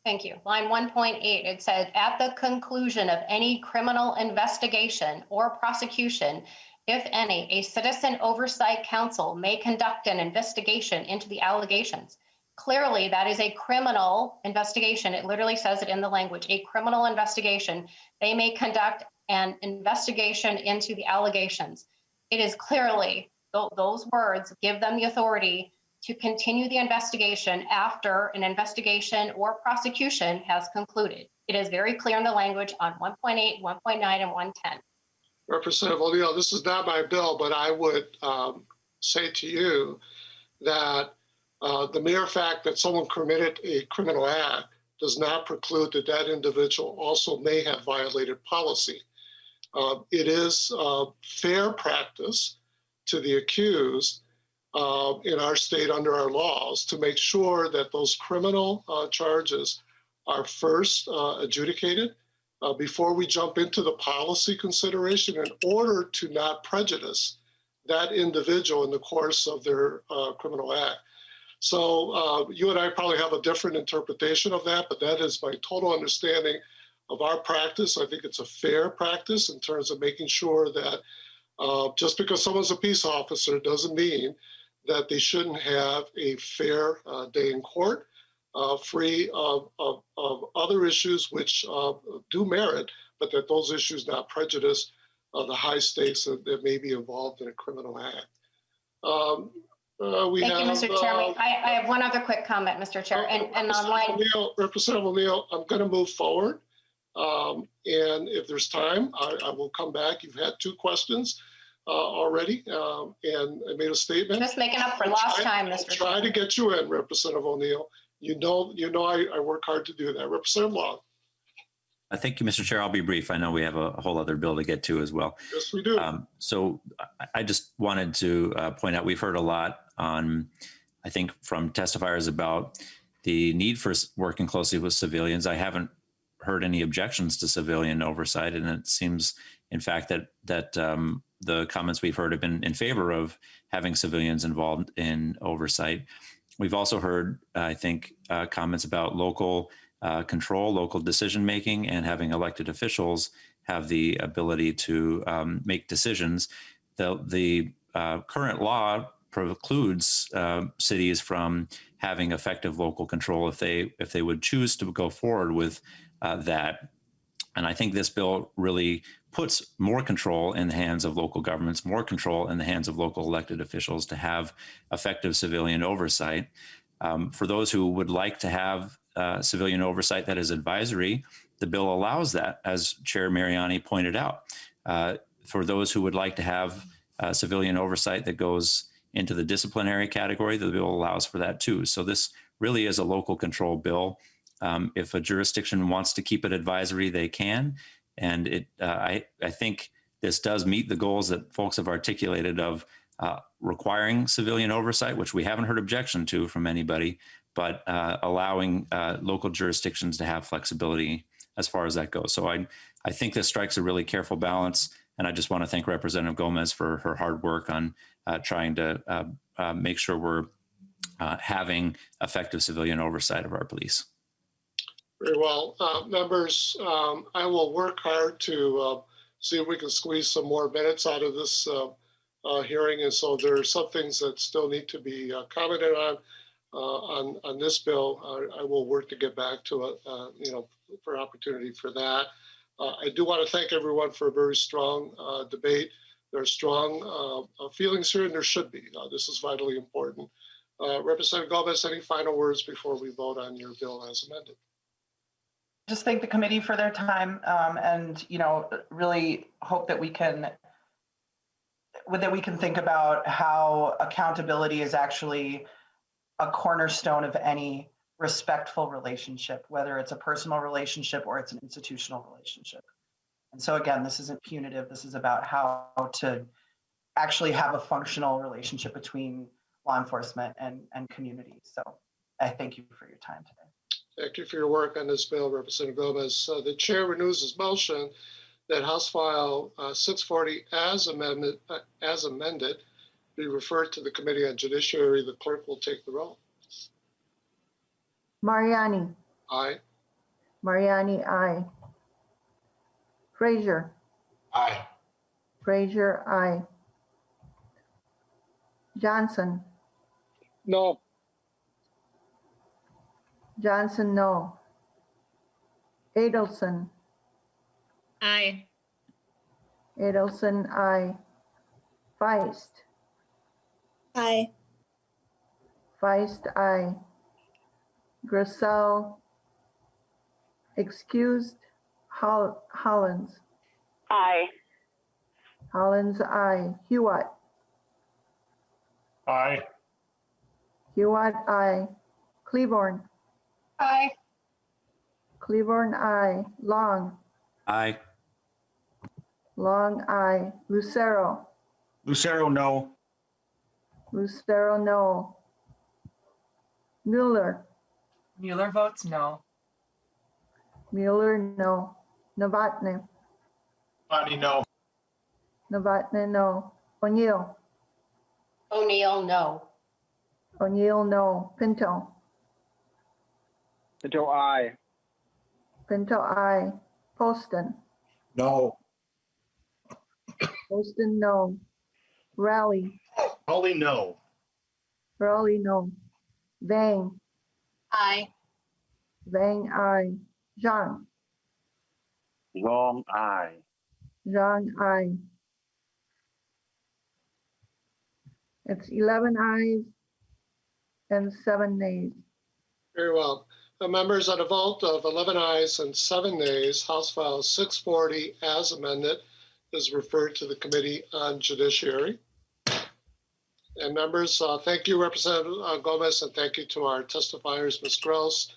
Thank you. Line 1.8, it said, at the conclusion of any criminal investigation or prosecution, if any, a citizen oversight council may conduct an investigation into the allegations. Clearly, that is a criminal investigation. It literally says it in the language, a criminal investigation. They may conduct an investigation into the allegations. It is clearly, those words give them the authority to continue the investigation after an investigation or prosecution has concluded. It is very clear in the language on 1.8, 1.9, and 110. Representative O'Neill, this is not my bill, but I would say to you that the mere fact that someone committed a criminal act does not preclude that that individual also may have violated policy. It is fair practice to the accused in our state under our laws to make sure that those criminal charges are first adjudicated before we jump into the policy consideration in order to not prejudice that individual in the course of their criminal act. So you and I probably have a different interpretation of that, but that is my total understanding of our practice. I think it's a fair practice in terms of making sure that just because someone's a peace officer doesn't mean that they shouldn't have a fair day in court, free of other issues which do merit, but that those issues not prejudice the high stakes that may be involved in a criminal act. Thank you, Mr. Chairman. I have one other quick comment, Mr. Chair. And online, Representative O'Neill, I'm going to move forward. And if there's time, I will come back. You've had two questions. already, and I made a statement. Just making up for lost time, Mr. Try to get you in, Representative O'Neill. You know, I work hard to do that. Representative Long. Thank you, Mr. Chair. I'll be brief. I know we have a whole other bill to get to as well. Yes, we do. So I just wanted to point out, we've heard a lot on, I think, from testifiers about the need for working closely with civilians. I haven't heard any objections to civilian oversight, and it seems, in fact, that the comments we've heard have been in favor of having civilians involved in oversight. We've also heard, I think, comments about local control, local decision-making, and having elected officials have the ability to make decisions. The current law precludes cities from having effective local control if they would choose to go forward with that. And I think this bill really puts more control in the hands of local governments, more control in the hands of local elected officials to have effective civilian oversight. For those who would like to have civilian oversight that is advisory, the bill allows that, as Chair Mariani pointed out. For those who would like to have civilian oversight that goes into the disciplinary category, the bill allows for that too. So this really is a local control bill. If a jurisdiction wants to keep it advisory, they can. And I think this does meet the goals that folks have articulated of requiring civilian oversight, which we haven't heard objection to from anybody, but allowing local jurisdictions to have flexibility as far as that goes. So I think this strikes a really careful balance. And I just want to thank Representative Gomez for her hard work on trying to make sure we're having effective civilian oversight of our police. Very well. Members, I will work hard to see if we can squeeze some more minutes out of this hearing. And so there are some things that still need to be commented on this bill. I will work to get back to it, for opportunity for that. I do want to thank everyone for a very strong debate. There are strong feelings here, and there should be. This is vitally important. Representative Gomez, any final words before we vote on your bill as amended? Just thank the committee for their time, and really hope that we can think about how accountability is actually a cornerstone of any respectful relationship, whether it's a personal relationship or it's an institutional relationship. And so again, this isn't punitive. This is about how to actually have a functional relationship between law enforcement and community. So I thank you for your time today. Thank you for your work on this bill, Representative Gomez. The chair renews his motion that House File 640 as amended be referred to the Committee on Judiciary. The clerk will take the roll. Mariani. Aye. Mariani, aye. Frazier. Aye. Frazier, aye. Johnson. No. Johnson, no. Adelson. Aye. Adelson, aye. Feist. Aye. Feist, aye. Grissel, excused. Hollins. Aye. Hollins, aye. Hewitt. Aye. Hewitt, aye. Cleburne. Aye. Cleburne, aye. Long. Aye. Long, aye. Lucero. Lucero, no. Lucero, no. Mueller. Mueller votes no. Mueller, no. Novotny. Bonnie, no. Novotny, no. O'Neill. O'Neill, no. O'Neill, no. Pinto. Pinto, aye. Pinto, aye. Poston. No. Poston, no. Raleigh. Holly, no. Raleigh, no. Vang. Aye. Vang, aye. Zhang. Long, aye. Zhang, aye. It's 11 ayes and 7 nays. Very well. Members, on a vote of 11 ayes and 7 nays, House File 640 as amended is referred to the Committee on Judiciary. And members, thank you, Representative Gomez, and thank you to our testifiers, Ms. Gross,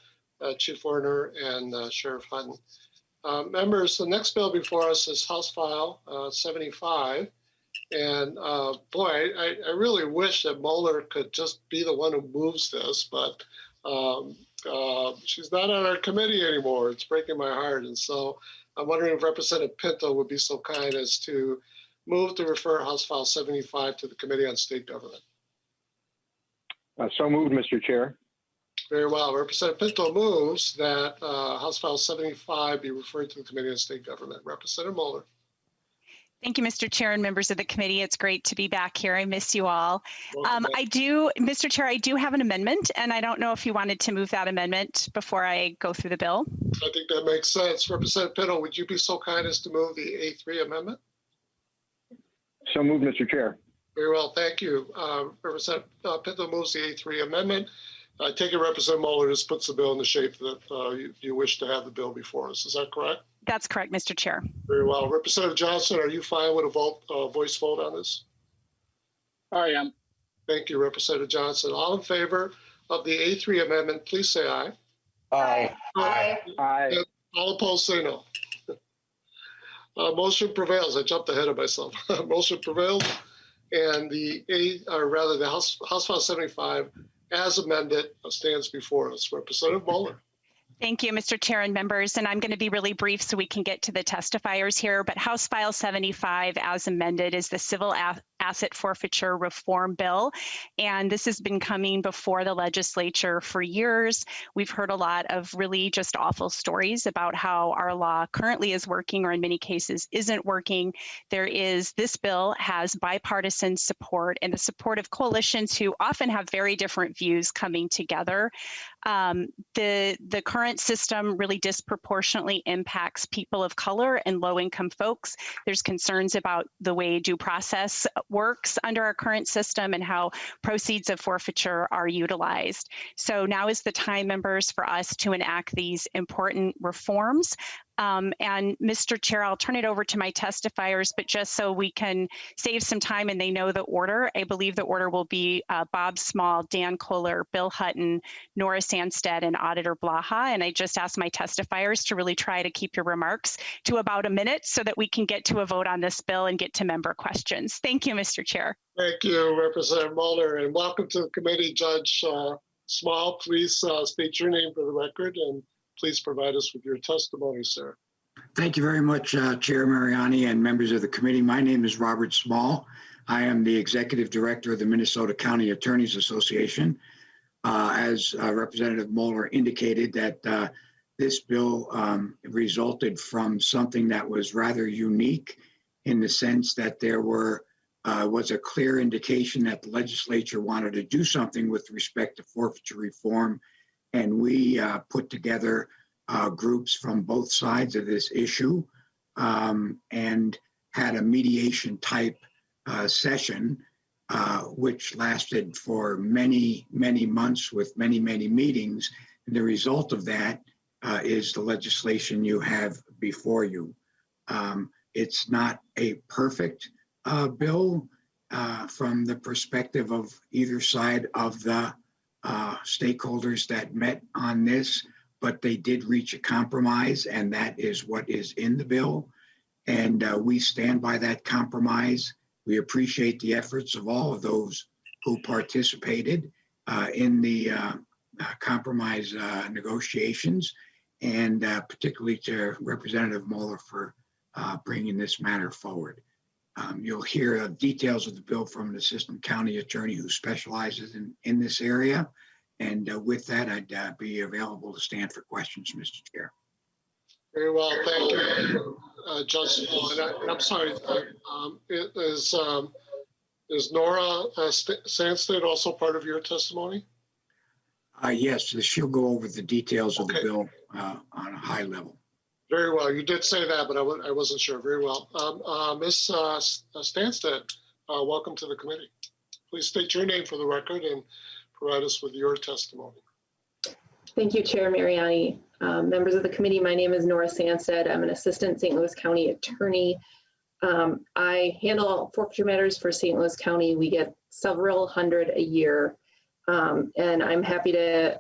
Chief Werner, and Sheriff Hutton. Members, the next bill before us is House File 75. And boy, I really wish that Moller could just be the one who moves this, but she's not on our committee anymore. It's breaking my heart. And so I'm wondering if Representative Pinto would be so kind as to move to refer House File 75 to the Committee on State Government. So moved, Mr. Chair. Very well. Representative Pinto moves that House File 75 be referred to the Committee on State Government. Representative Moller. Thank you, Mr. Chair and members of the committee. It's great to be back here. I miss you all. Mr. Chair, I do have an amendment, and I don't know if you wanted to move that amendment before I go through the bill. I think that makes sense. Representative Pinto, would you be so kind as to move the A3 amendment? So moved, Mr. Chair. Very well, thank you. Representative Pinto moves the A3 amendment. I take it Representative Moller just puts the bill in the shape that you wish to have the bill before us. Is that correct? That's correct, Mr. Chair. Very well. Representative Johnson, are you fine with a voice vote on this? I am. Thank you, Representative Johnson. All in favor of the A3 amendment, please say aye. Aye. Aye. Aye. All opposed, say no. Motion prevails. I jumped ahead of myself. Motion prevails, and the House File 75, as amended, stands before us. Representative Moller. Thank you, Mr. Chair and members. And I'm going to be really brief so we can get to the testifiers here. But House File 75, as amended, is the Civil Asset Forfeiture Reform Bill. And this has been coming before the legislature for years. We've heard a lot of really just awful stories about how our law currently is working, or in many cases isn't working. This bill has bipartisan support and the support of coalitions who often have very different views coming together. The current system really disproportionately impacts people of color and low-income folks. There's concerns about the way due process works under our current system and how proceeds of forfeiture are utilized. So now is the time, members, for us to enact these important reforms. And Mr. Chair, I'll turn it over to my testifiers, but just so we can save some time and they know the order, I believe the order will be Bob Small, Dan Kohler, Bill Hutton, Nora Sandstead, and Auditor Blaha. And I just ask my testifiers to really try to keep your remarks to about a minute so that we can get to a vote on this bill and get to member questions. Thank you, Mr. Chair. Thank you, Representative Moller, and welcome to the committee, Judge Small. Please state your name for the record and please provide us with your testimony, sir. Thank you very much, Chair Mariani and members of the committee. My name is Robert Small. I am the Executive Director of the Minnesota County Attorneys Association. As Representative Moller indicated, that this bill resulted from something that was rather unique in the sense that there was a clear indication that the legislature wanted to do something with respect to forfeiture reform. And we put together groups from both sides of this issue and had a mediation type session, which lasted for many, many months with many, many meetings. And the result of that is the legislation you have before you. It's not a perfect bill from the perspective of either side of the stakeholders that met on this, but they did reach a compromise, and that is what is in the bill. And we stand by that compromise. We appreciate the efforts of all of those who participated in the compromise negotiations, and particularly to Representative Moller for bringing this matter forward. You'll hear details of the bill from an assistant county attorney who specializes in this area. And with that, I'd be available to stand for questions, Mr. Chair. Very well, thank you, Judge Small. And I'm sorry, is Nora Sandstead also part of your testimony? Yes, she'll go over the details of the bill on a high level. Very well. You did say that, but I wasn't sure. Very well. Ms. Sandstead, welcome to the committee. Please state your name for the record and provide us with your testimony. Thank you, Chair Mariani. Members of the committee, my name is Nora Sandstead. I'm an assistant St. Louis County attorney. I handle forfeiture matters for St. Louis County. We get several hundred a year. And I'm happy to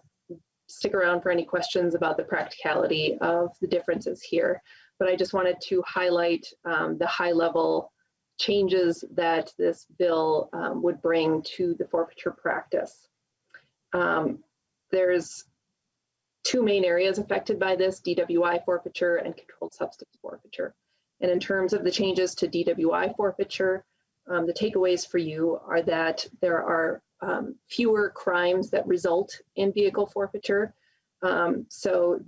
stick around for any questions about the practicality of the differences here. But I just wanted to highlight the high level changes that this bill would bring to the forfeiture practice. There's two main areas affected by this: DWI forfeiture and controlled substance forfeiture. And in terms of the changes to DWI forfeiture, the takeaways for you are that there are fewer crimes that result in vehicle forfeiture. So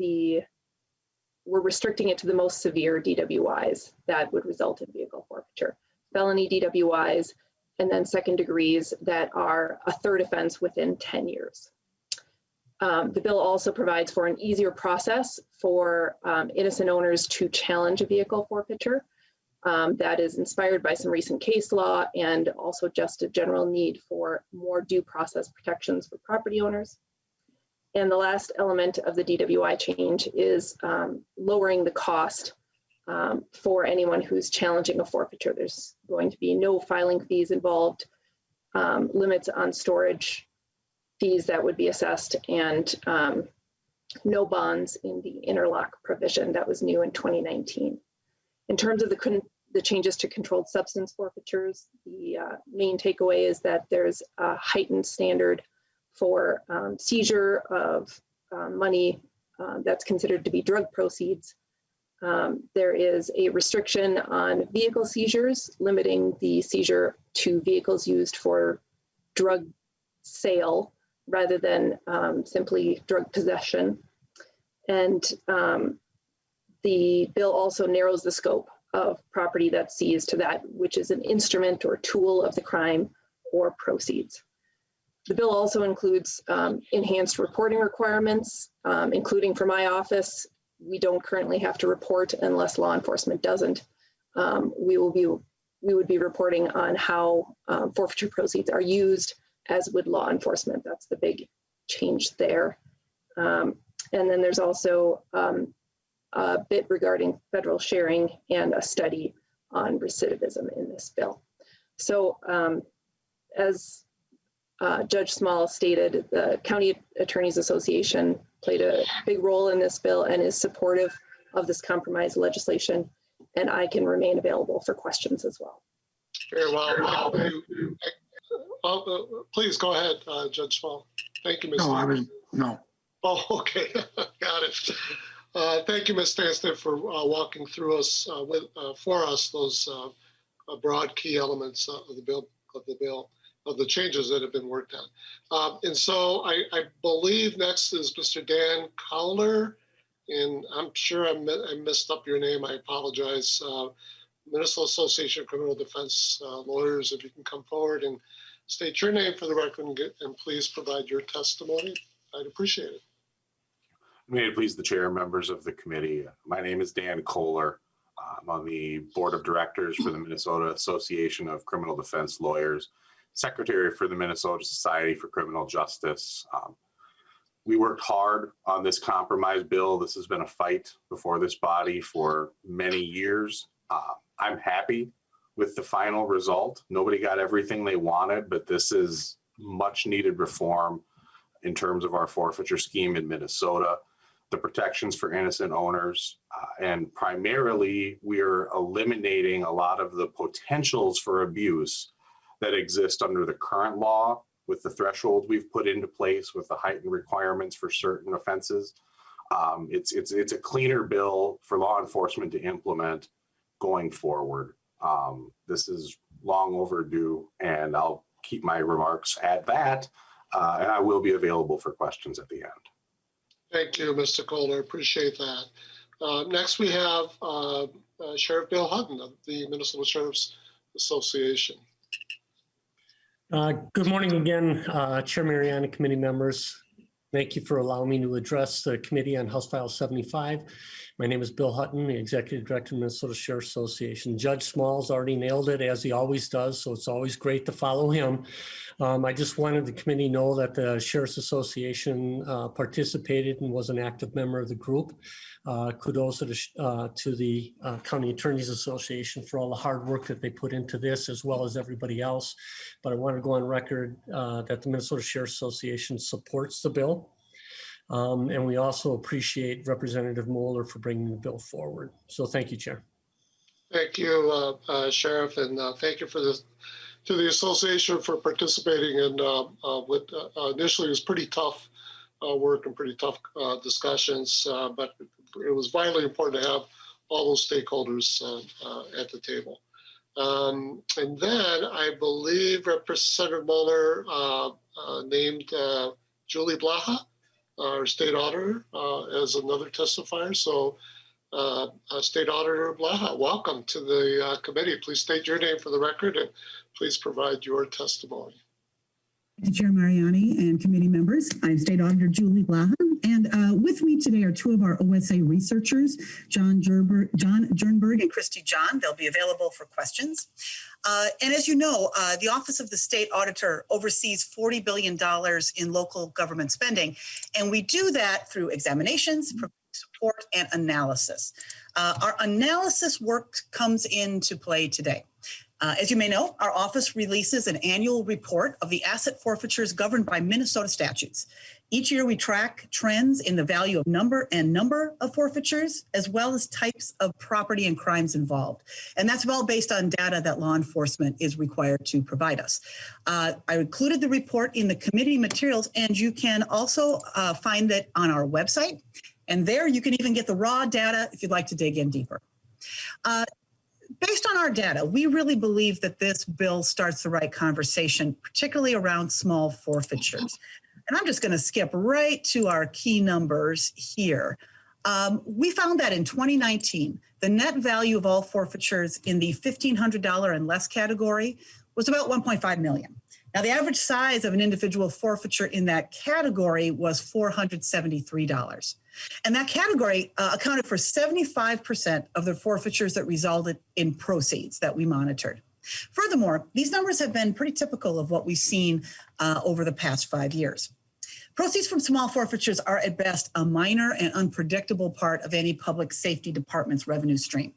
we're restricting it to the most severe DWIs that would result in vehicle forfeiture. Felony DWIs, and then second degrees that are a third offense within 10 years. The bill also provides for an easier process for innocent owners to challenge a vehicle forfeiture. That is inspired by some recent case law and also just a general need for more due process protections for property owners. And the last element of the DWI change is lowering the cost for anyone who's challenging a forfeiture. There's going to be no filing fees involved, limits on storage fees that would be assessed, and no bonds in the interlock provision that was new in 2019. In terms of the changes to controlled substance forfeitures, the main takeaway is that there's a heightened standard for seizure of money that's considered to be drug proceeds. There is a restriction on vehicle seizures, limiting the seizure to vehicles used for drug sale rather than simply drug possession. And the bill also narrows the scope of property that's seized to that which is an instrument or tool of the crime or proceeds. The bill also includes enhanced reporting requirements, including for my office. We don't currently have to report unless law enforcement doesn't. We would be reporting on how forfeiture proceeds are used, as would law enforcement. That's the big change there. And then there's also a bit regarding federal sharing and a study on recidivism in this bill. So as Judge Small stated, the County Attorneys Association played a big role in this bill and is supportive of this compromise legislation, and I can remain available for questions as well. Very well. Please go ahead, Judge Small. Thank you, Ms. No. Oh, okay. Got it. Thank you, Ms. Stansted, for walking through us for us those broad key elements of the bill, of the changes that have been worked on. And so I believe next is Mr. Dan Cowler, and I'm sure I messed up your name. I apologize. Minnesota Association of Criminal Defense Lawyers, if you can come forward and state your name for the record and please provide your testimony, I'd appreciate it. May it please the chair, members of the committee. My name is Dan Kohler. I'm on the board of directors for the Minnesota Association of Criminal Defense Lawyers, secretary for the Minnesota Society for Criminal Justice. We worked hard on this compromise bill. This has been a fight before this body for many years. I'm happy with the final result. Nobody got everything they wanted, but this is much needed reform in terms of our forfeiture scheme in Minnesota, the protections for innocent owners, and primarily we're eliminating a lot of the potentials for abuse that exist under the current law with the thresholds we've put into place with the heightened requirements for certain offenses. It's a cleaner bill for law enforcement to implement going forward. This is long overdue, and I'll keep my remarks at that, and I will be available for questions at the end. Thank you, Mr. Kohler. Appreciate that. Next, we have Sheriff Bill Hutton of the Minnesota Sheriff's Association. Good morning again, Chair Mariani, committee members. Thank you for allowing me to address the committee on House File 75. My name is Bill Hutton, the Executive Director of Minnesota Sheriff's Association. Judge Small's already nailed it, as he always does, so it's always great to follow him. I just wanted the committee to know that the Sheriff's Association participated and was an active member of the group. Kudos to the County Attorneys Association for all the hard work that they put into this, as well as everybody else. But I want to go on record that the Minnesota Sheriff's Association supports the bill. And we also appreciate Representative Moller for bringing the bill forward. So thank you, Chair. Thank you, Sheriff, and thank you for this to the association for participating in what initially was pretty tough work and pretty tough discussions, but it was vitally important to have all those stakeholders at the table. And then I believe Representative Moller named Julie Blaha, our state auditor, as another testifier. So State Auditor Blaha, welcome to the committee. Please state your name for the record and please provide your testimony. Chair Mariani and committee members, I'm State Auditor Julie Blaha, and with me today are two of our OSA researchers, John Jernberg and Christy John. They'll be available for questions. And as you know, the Office of the State Auditor oversees $40 billion in local government spending, and we do that through examinations, support, and analysis. Our analysis work comes into play today. As you may know, our office releases an annual report of the asset forfeitures governed by Minnesota statutes. Each year we track trends in the value of number of forfeitures, as well as types of property and crimes involved. And that's all based on data that law enforcement is required to provide us. I included the report in the committee materials, and you can also find it on our website. And there you can even get the raw data if you'd like to dig in deeper. Based on our data, we really believe that this bill starts the right conversation, particularly around small forfeitures. And I'm just going to skip right to our key numbers here. We found that in 2019, the net value of all forfeitures in the $1,500 and less category was about $1.5 million. Now, the average size of an individual forfeiture in that category was $473. And that category accounted for 75% of the forfeitures that resulted in proceeds that we monitored. Furthermore, these numbers have been pretty typical of what we've seen over the past 5 years. Proceeds from small forfeitures are at best a minor and unpredictable part of any public safety department's revenue stream.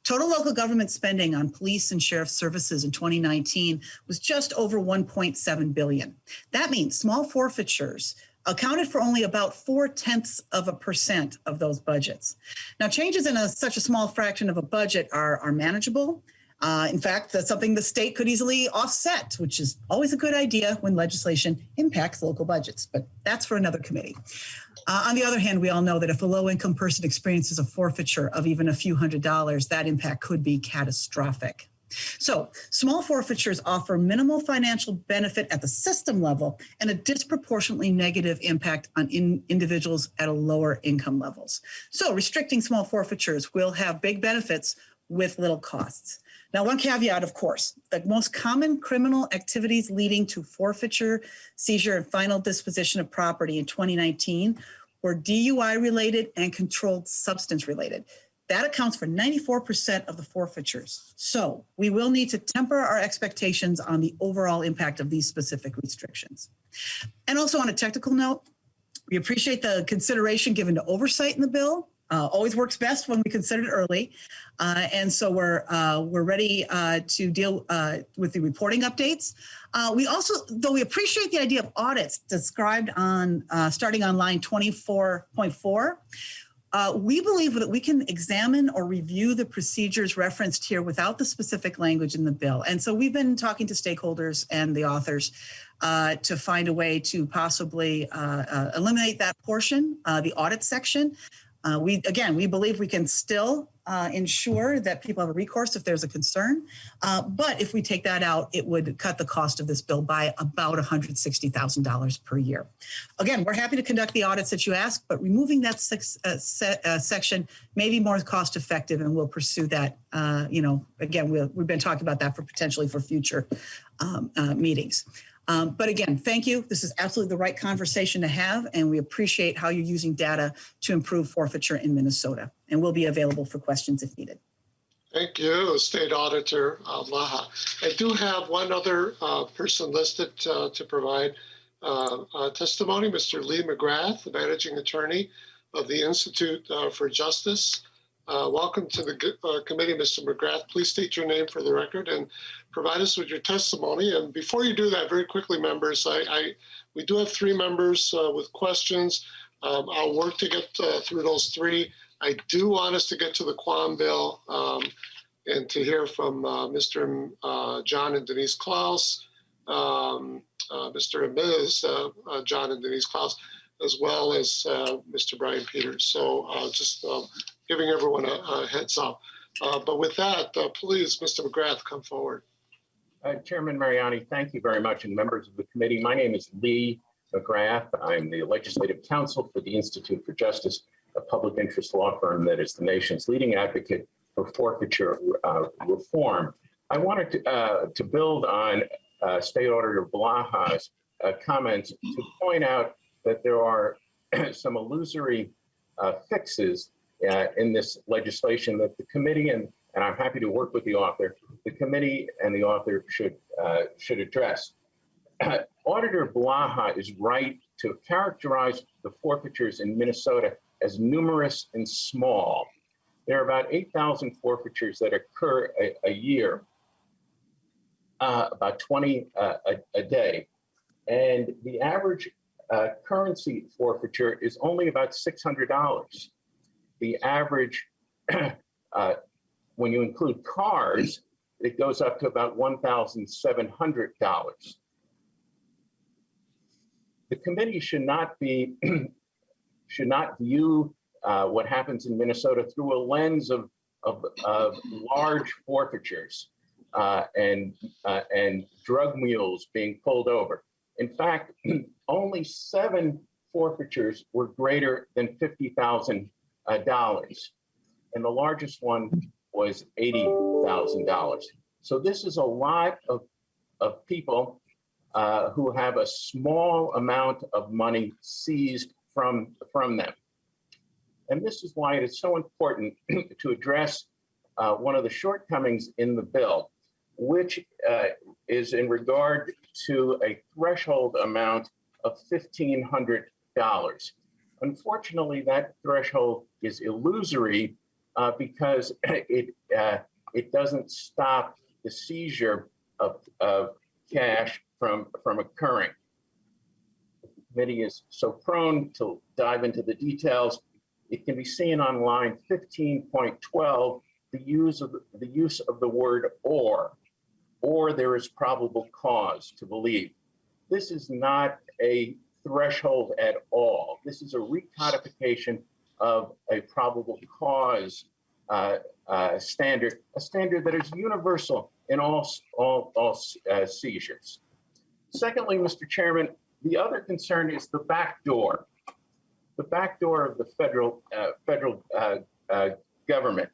Total local government spending on police and sheriff services in 2019 was just over $1.7 billion. That means small forfeitures accounted for only about 0.4% of those budgets. Now, changes in such a small fraction of a budget are manageable. In fact, that's something the state could easily offset, which is always a good idea when legislation impacts local budgets, but that's for another committee. On the other hand, we all know that if a low-income person experiences a forfeiture of even a few $100s, that impact could be catastrophic. So small forfeitures offer minimal financial benefit at the system level and a disproportionately negative impact on individuals at a lower income levels. So restricting small forfeitures will have big benefits with little costs. Now, one caveat, of course, the most common criminal activities leading to forfeiture, seizure, and final disposition of property in 2019 were DUI related and controlled substance related. That accounts for 94% of the forfeitures. So we will need to temper our expectations on the overall impact of these specific restrictions. And also on a technical note, we appreciate the consideration given to oversight in the bill. Always works best when we consider it early. And so we're ready to deal with the reporting updates. We also, though we appreciate the idea of audits described on starting on line 24.4, we believe that we can examine or review the procedures referenced here without the specific language in the bill. And so we've been talking to stakeholders and the authors to find a way to possibly eliminate that portion, the audit section. We believe we can still ensure that people have a recourse if there's a concern. But if we take that out, it would cut the cost of this bill by about $160,000 per year. Again, we're happy to conduct the audits that you ask, but removing that section may be more cost effective, and we'll pursue that. Again, we've been talking about that for potentially for future meetings. But again, thank you. This is absolutely the right conversation to have, and we appreciate how you're using data to improve forfeiture in Minnesota. And we'll be available for questions if needed. Thank you, State Auditor Blaha. I do have one other person listed to provide testimony, Mr. Lee McGrath, the Managing Attorney of the Institute for Justice. Welcome to the committee, Mr. McGrath. Please state your name for the record and provide us with your testimony. And before you do that, very quickly, members, we do have 3 members with questions. I'll work to get through those 3. I do want us to get to the Quam bill and to hear from Mr. John and Denise Klaus, Mr. and Ms. John and Denise Klaus, as well as Mr. Brian Peters. So just giving everyone a heads up. But with that, please, Mr. McGrath, come forward. Chairman Mariani, thank you very much, and members of the committee. My name is Lee McGrath. I'm the Legislative Counsel for the Institute for Justice, a public interest law firm that is the nation's leading advocate for forfeiture reform. I wanted to build on State Auditor Blaha's comments to point out that there are some illusory fixes in this legislation that the committee, and I'm happy to work with the author, the committee and the author should address. Auditor Blaha is right to characterize the forfeitures in Minnesota as numerous and small. There are about 8,000 forfeitures that occur a year, about 20 a day. And the average currency forfeiture is only about $600. The average, when you include cars, it goes up to about $1,700. The committee should not view what happens in Minnesota through a lens of large forfeitures and drug mules being pulled over. In fact, only 7 forfeitures were greater than $50,000, and the largest one was $80,000. So this is a lot of people who have a small amount of money seized from them. And this is why it is so important to address one of the shortcomings in the bill, which is in regard to a threshold amount of $1,500. Unfortunately, that threshold is illusory because it doesn't stop the seizure of cash from occurring. The committee is so prone to dive into the details. It can be seen on line 15.12, the use of the word or there is probable cause to believe. This is not a threshold at all. This is a recodification of a probable cause standard, a standard that is universal in all seizures. Secondly, Mr. Chairman, the other concern is the back door. The back door of the federal government.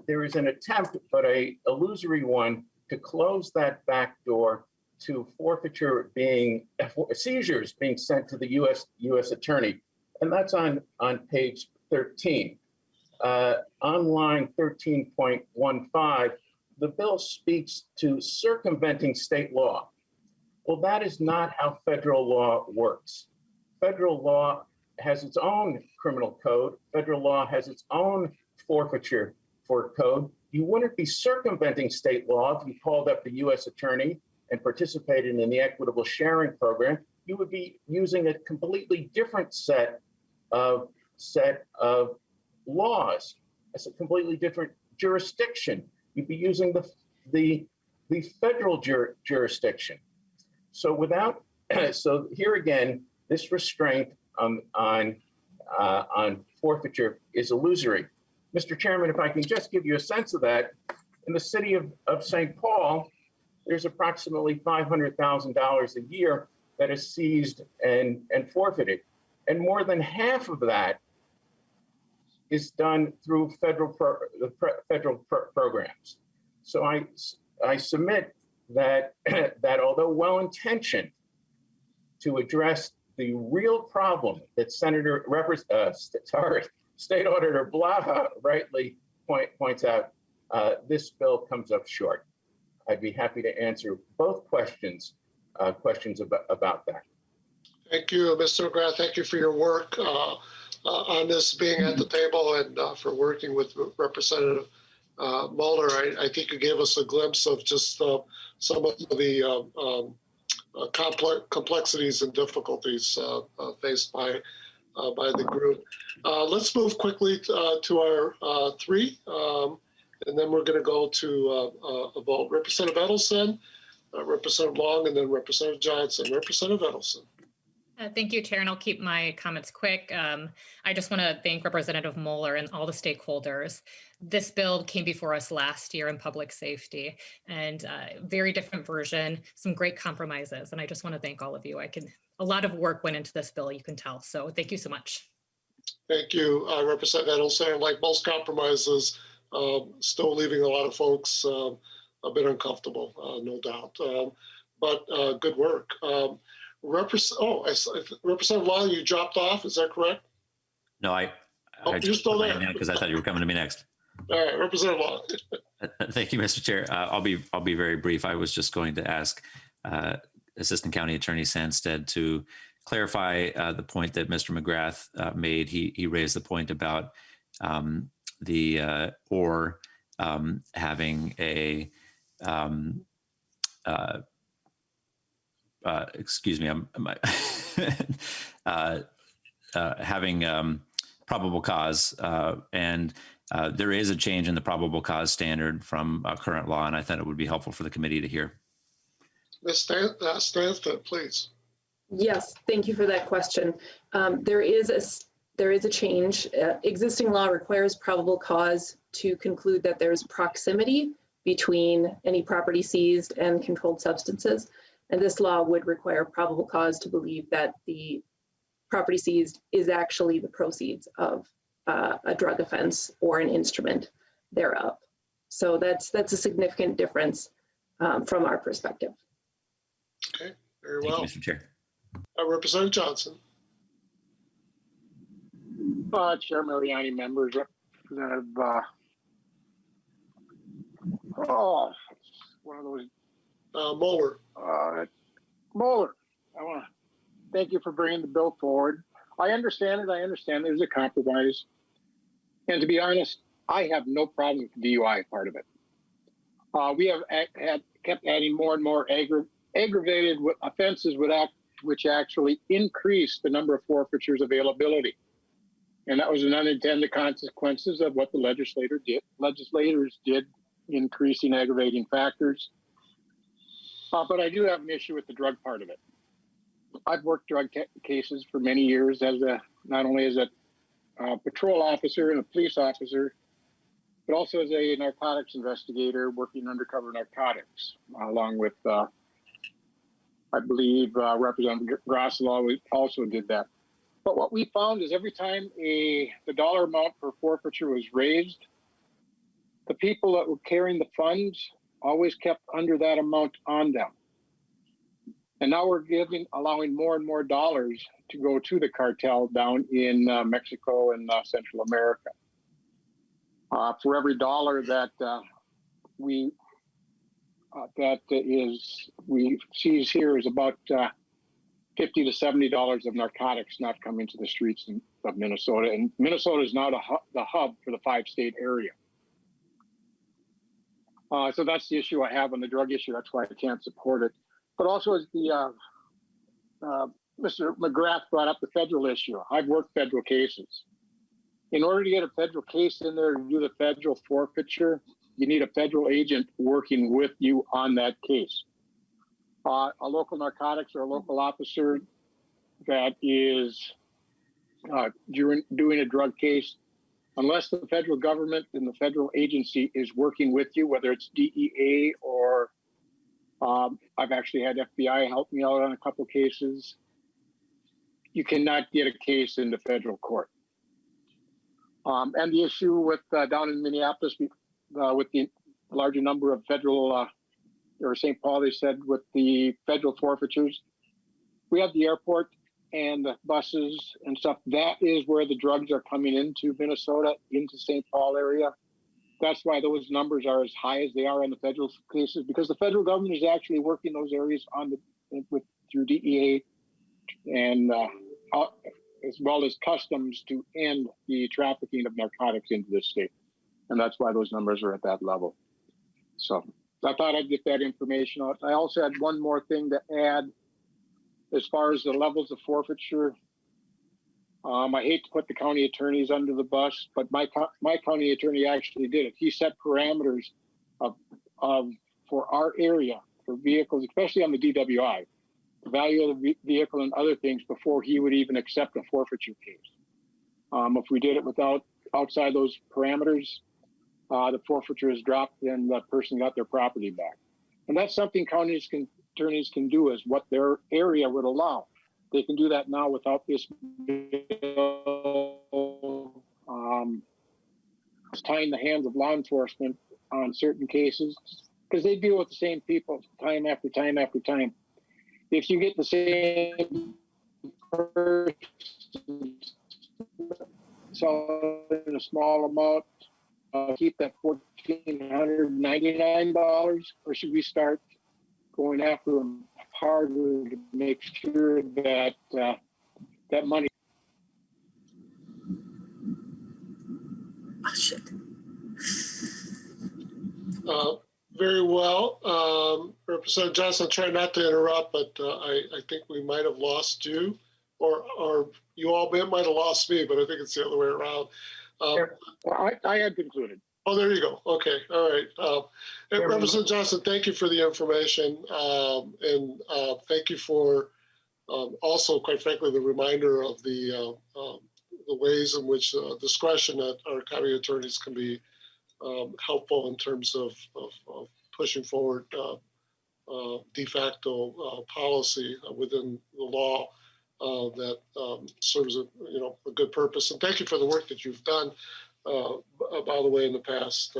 There is an attempt, but a illusory one, to close that back door to seizures being sent to the U.S. Attorney, and that's on page 13. On line 13.15, the bill speaks to circumventing state law. Well, that is not how federal law works. Federal law has its own criminal code. Federal law has its own forfeiture code. You wouldn't be circumventing state law if you called up the U.S. Attorney and participated in the equitable sharing program. You would be using a completely different set of laws. It's a completely different jurisdiction. You'd be using the federal jurisdiction. So so here again, this restraint on forfeiture is illusory. Mr. Chairman, if I can just give you a sense of that, in the city of St. Paul, there's approximately $500,000 a year that is seized and forfeited. And more than half of that is done through federal programs. So I submit that, that although well-intentioned to address the real problem that State Auditor Blaha rightly points out, this bill comes up short. I'd be happy to answer both questions about that. Thank you, Mr. McGrath. Thank you for your work on this, being at the table, and for working with Representative Moller. I think you gave us a glimpse of just some of the complexities and difficulties faced by the group. Let's move quickly to our three, and then we're going to go to a vote. Representative Edelson, Representative Long, and then Representative Johnson. Representative Edelson. Thank you, Chair, and I'll keep my comments quick. I just want to thank Representative Moller and all the stakeholders. This bill came before us last year in public safety, and very different version, some great compromises, and I just want to thank all of you. A lot of work went into this bill, you can tell, so thank you so much. Thank you, Representative Edelson. Like most compromises, still leaving a lot of folks a bit uncomfortable, no doubt, but good work. Representative Long, you dropped off, is that correct? No, you're still there. Because I thought you were coming to me next. All right, Representative Long. Thank you, Mr. Chair. I'll be very brief. I was just going to ask Assistant County Attorney Sandstead to clarify the point that Mr. McGrath made. He raised the point about having a excuse me, having probable cause, and there is a change in the probable cause standard from current law, and I thought it would be helpful for the committee to hear. Ms. Stansted, please. Yes, thank you for that question. There is a change. Existing law requires probable cause to conclude that there's proximity between any property seized and controlled substances. And this law would require probable cause to believe that the property seized is actually the proceeds of a drug offense or an instrument thereof. So that's a significant difference from our perspective. Okay, very well. Thank you, Mr. Chair. Representative Johnson. Chair Mariani, members, Representative, one of those. Moller. Moller, I want to thank you for bringing the bill forward. I understand it. I understand there's a compromise. And to be honest, I have no problem with the DUI part of it. We have kept adding more and more aggravated offenses which actually increase the number of forfeitures availability. And that was an unintended consequences of what the legislators did, increasing aggravating factors. But I do have an issue with the drug part of it. I've worked drug cases for many years as not only as a patrol officer and a police officer, but also as a narcotics investigator working undercover narcotics, along with, I believe, Representative Grosslaw also did that. But what we found is every time the dollar amount for forfeiture was raised, the people that were carrying the funds always kept under that amount on them. And now we're allowing more and more dollars to go to the cartel down in Mexico and Central America. For every dollar that we seize here is about $50 to $70 of narcotics not coming to the streets of Minnesota. And Minnesota is now the hub for the 5-state area. So that's the issue I have on the drug issue. That's why I can't support it. But also, as the Mr. McGrath brought up the federal issue. I've worked federal cases. In order to get a federal case in there to do the federal forfeiture, you need a federal agent working with you on that case. A local narcotics or a local officer that is doing a drug case, unless the federal government and the federal agency is working with you, whether it's DEA or I've actually had FBI help me out on a couple cases, you cannot get a case into federal court. And the issue with down in Minneapolis with the larger number of federal or St. Paul, they said with the federal forfeitures, we have the airport and the buses and stuff. That is where the drugs are coming into Minnesota, into St. Paul area. That's why those numbers are as high as they are in the federal cases, because the federal government is actually working those areas through DEA and as well as customs to end the trafficking of narcotics into this state. And that's why those numbers are at that level. So I thought I'd get that information out. I also had one more thing to add as far as the levels of forfeiture. I hate to put the county attorneys under the bus, but my county attorney actually did it. He set parameters for our area for vehicles, especially on the DWI, the value of the vehicle and other things before he would even accept a forfeiture case. If we did it outside those parameters, the forfeiture is dropped and the person got their property back. And that's something attorneys can do, is what their area would allow. They can do that now without this bill tying the hands of law enforcement on certain cases, because they deal with the same people time after time after time. If you get the same person, so in a small amount, keep that $1,499, or should we start going after them harder to make sure that that money? Oh, shit. Very well. Representative Johnson, try not to interrupt, but I think we might have lost you, or you all might have lost me, but I think it's the other way around. I had concluded. Oh, there you go. Okay. All right. Representative Johnson, thank you for the information. And thank you for also, quite frankly, the reminder of the ways in which discretion at our county attorneys can be helpful in terms of pushing forward de facto policy within the law that serves a good purpose. And thank you for the work that you've done, by the way, in the past.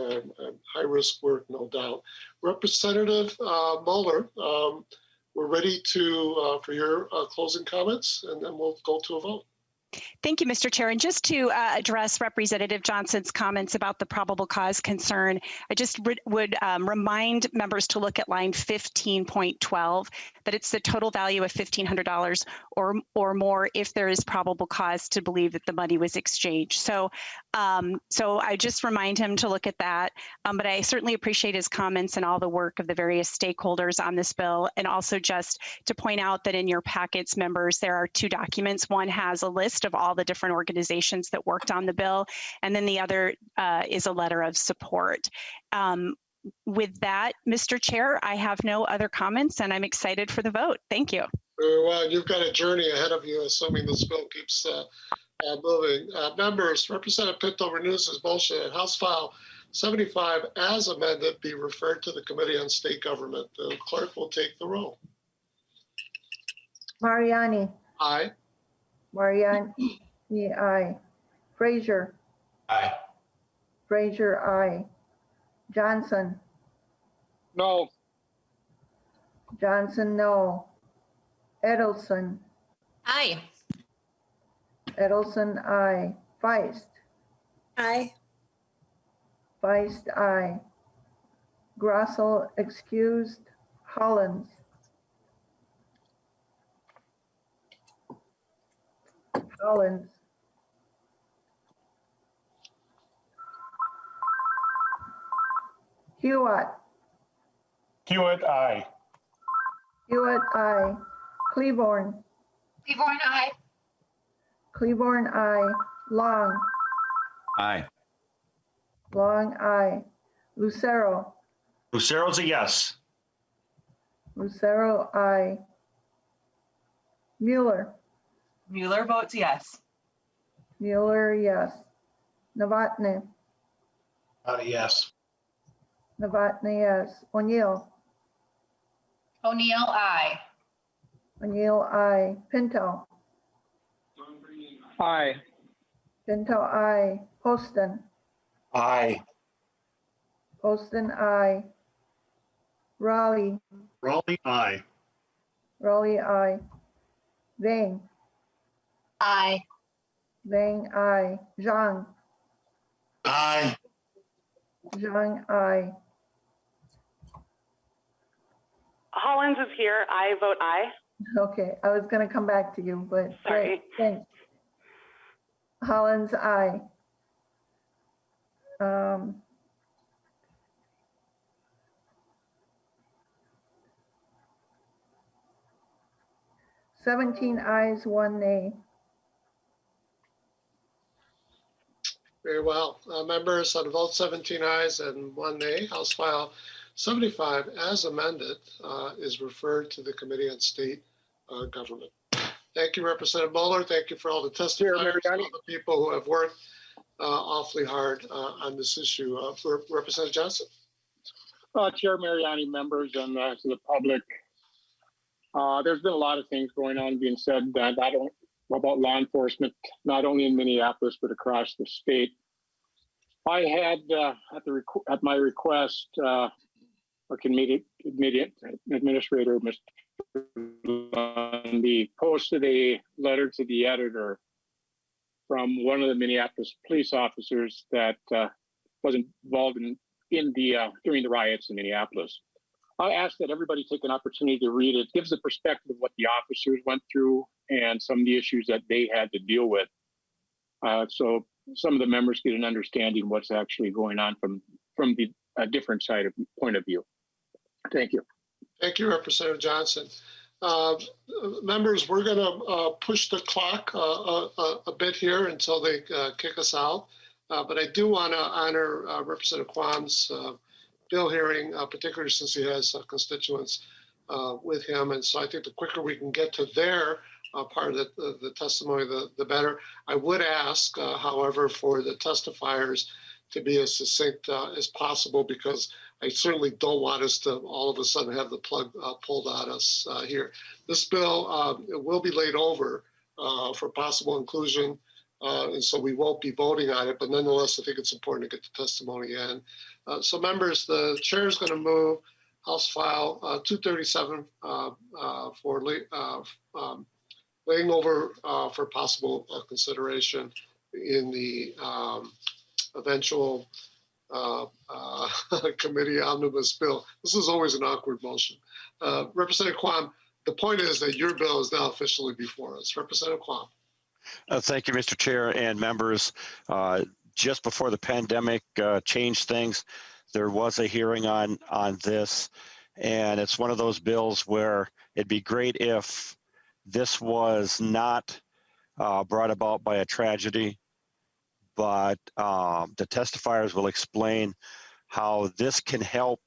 High risk work, no doubt. Representative Moller, we're ready for your closing comments, and then we'll go to a vote. Thank you, Mr. Chair. And just to address Representative Johnson's comments about the probable cause concern, I just would remind members to look at line 15.12, that it's the total value of $1,500 or more if there is probable cause to believe that the money was exchanged. So I just remind him to look at that. But I certainly appreciate his comments and all the work of the various stakeholders on this bill. And also just to point out that in your packets, members, there are two documents. One has a list of all the different organizations that worked on the bill, and then the other is a letter of support. With that, Mr. Chair, I have no other comments, and I'm excited for the vote. Thank you. Very well. You've got a journey ahead of you, assuming this bill keeps moving. Members, Representative Pinto renews his motion that House File 75 as amended be referred to the Committee on State Government. The clerk will take the roll. Mariani. Aye. Mariani, aye. Frazier. Aye. Frazier, aye. Johnson. No. Johnson, no. Edelson. Aye. Edelson, aye. Feist. Aye. Feist, aye. Grossel, excused. Hollins. Hollins. Hewitt. Hewitt, aye. Hewitt, aye. Cleaborn. Cleaborn, aye. Cleaborn, aye. Long. Aye. Long, aye. Lucero. Lucero's a yes. Lucero, aye. Mueller. Mueller votes yes. Mueller, yes. Novotny. Yes. Novotny, yes. O'Neill. O'Neill, aye. O'Neill, aye. Pinto. Aye. Pinto, aye. Poston. Aye. Poston, aye. Raleigh, Raleigh, aye. Raleigh, aye. Vang, Aye. Vang, aye. Zhang, Aye. Zhang, aye. Hollins is here. I vote aye. Okay, I was going to come back to you, but Sorry. great, thanks. Hollins, aye. 17 ayes, 1 nay. Very well. Members, on the vote 17 ayes and 1 nay, House File 75 as amended is referred to the Committee on State Government. Thank you, Representative Moller. Thank you for all the testifiers, all the people who have worked awfully hard on this issue. Representative Johnson. Chair Mariani, members, and to the public, there's been a lot of things going on being said that about law enforcement, not only in Minneapolis, but across the state. I had, at my request, our committee administrator, Mr. Lundy, posted a letter to the editor from one of the Minneapolis police officers that was involved during the riots in Minneapolis. I ask that everybody take an opportunity to read it. It gives a perspective of what the officers went through and some of the issues that they had to deal with. So some of the members get an understanding what's actually going on from the different point of view. Thank you. Thank you, Representative Johnson. Members, we're going to push the clock a bit here until they kick us out. But I do want to honor Representative Quam's bill hearing, particularly since he has constituents with him. And so I think the quicker we can get to their part of the testimony, the better. I would ask, however, for the testifiers to be as succinct as possible, because I certainly don't want us to all of a sudden have the plug pulled on us here. This bill it will be laid over for possible inclusion, and so we won't be voting on it, but nonetheless, I think it's important to get the testimony in. So members, the chair is going to move House File 237 for laying over for possible consideration in the eventual committee omnibus bill. This is always an awkward motion. Representative Quam, the point is that your bill is now officially before us. Representative Quam. Thank you, Mr. Chair and members. Just before the pandemic changed things, there was a hearing on this, and it's one of those bills where it'd be great if this was not brought about by a tragedy, but the testifiers will explain how this can help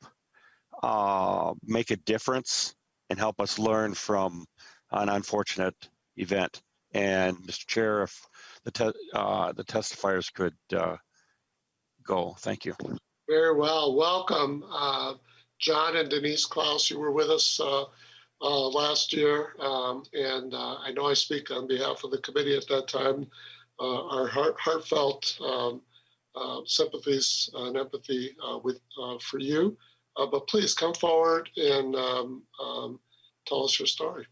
make a difference and help us learn from an unfortunate event. And Mr. Chair, if the testifiers could go, thank you. Very well. Welcome, John and Denise Klaus. You were with us last year, and I know I speak on behalf of the committee at that time. Our heartfelt sympathies and empathy for you. But please come forward and tell us your story.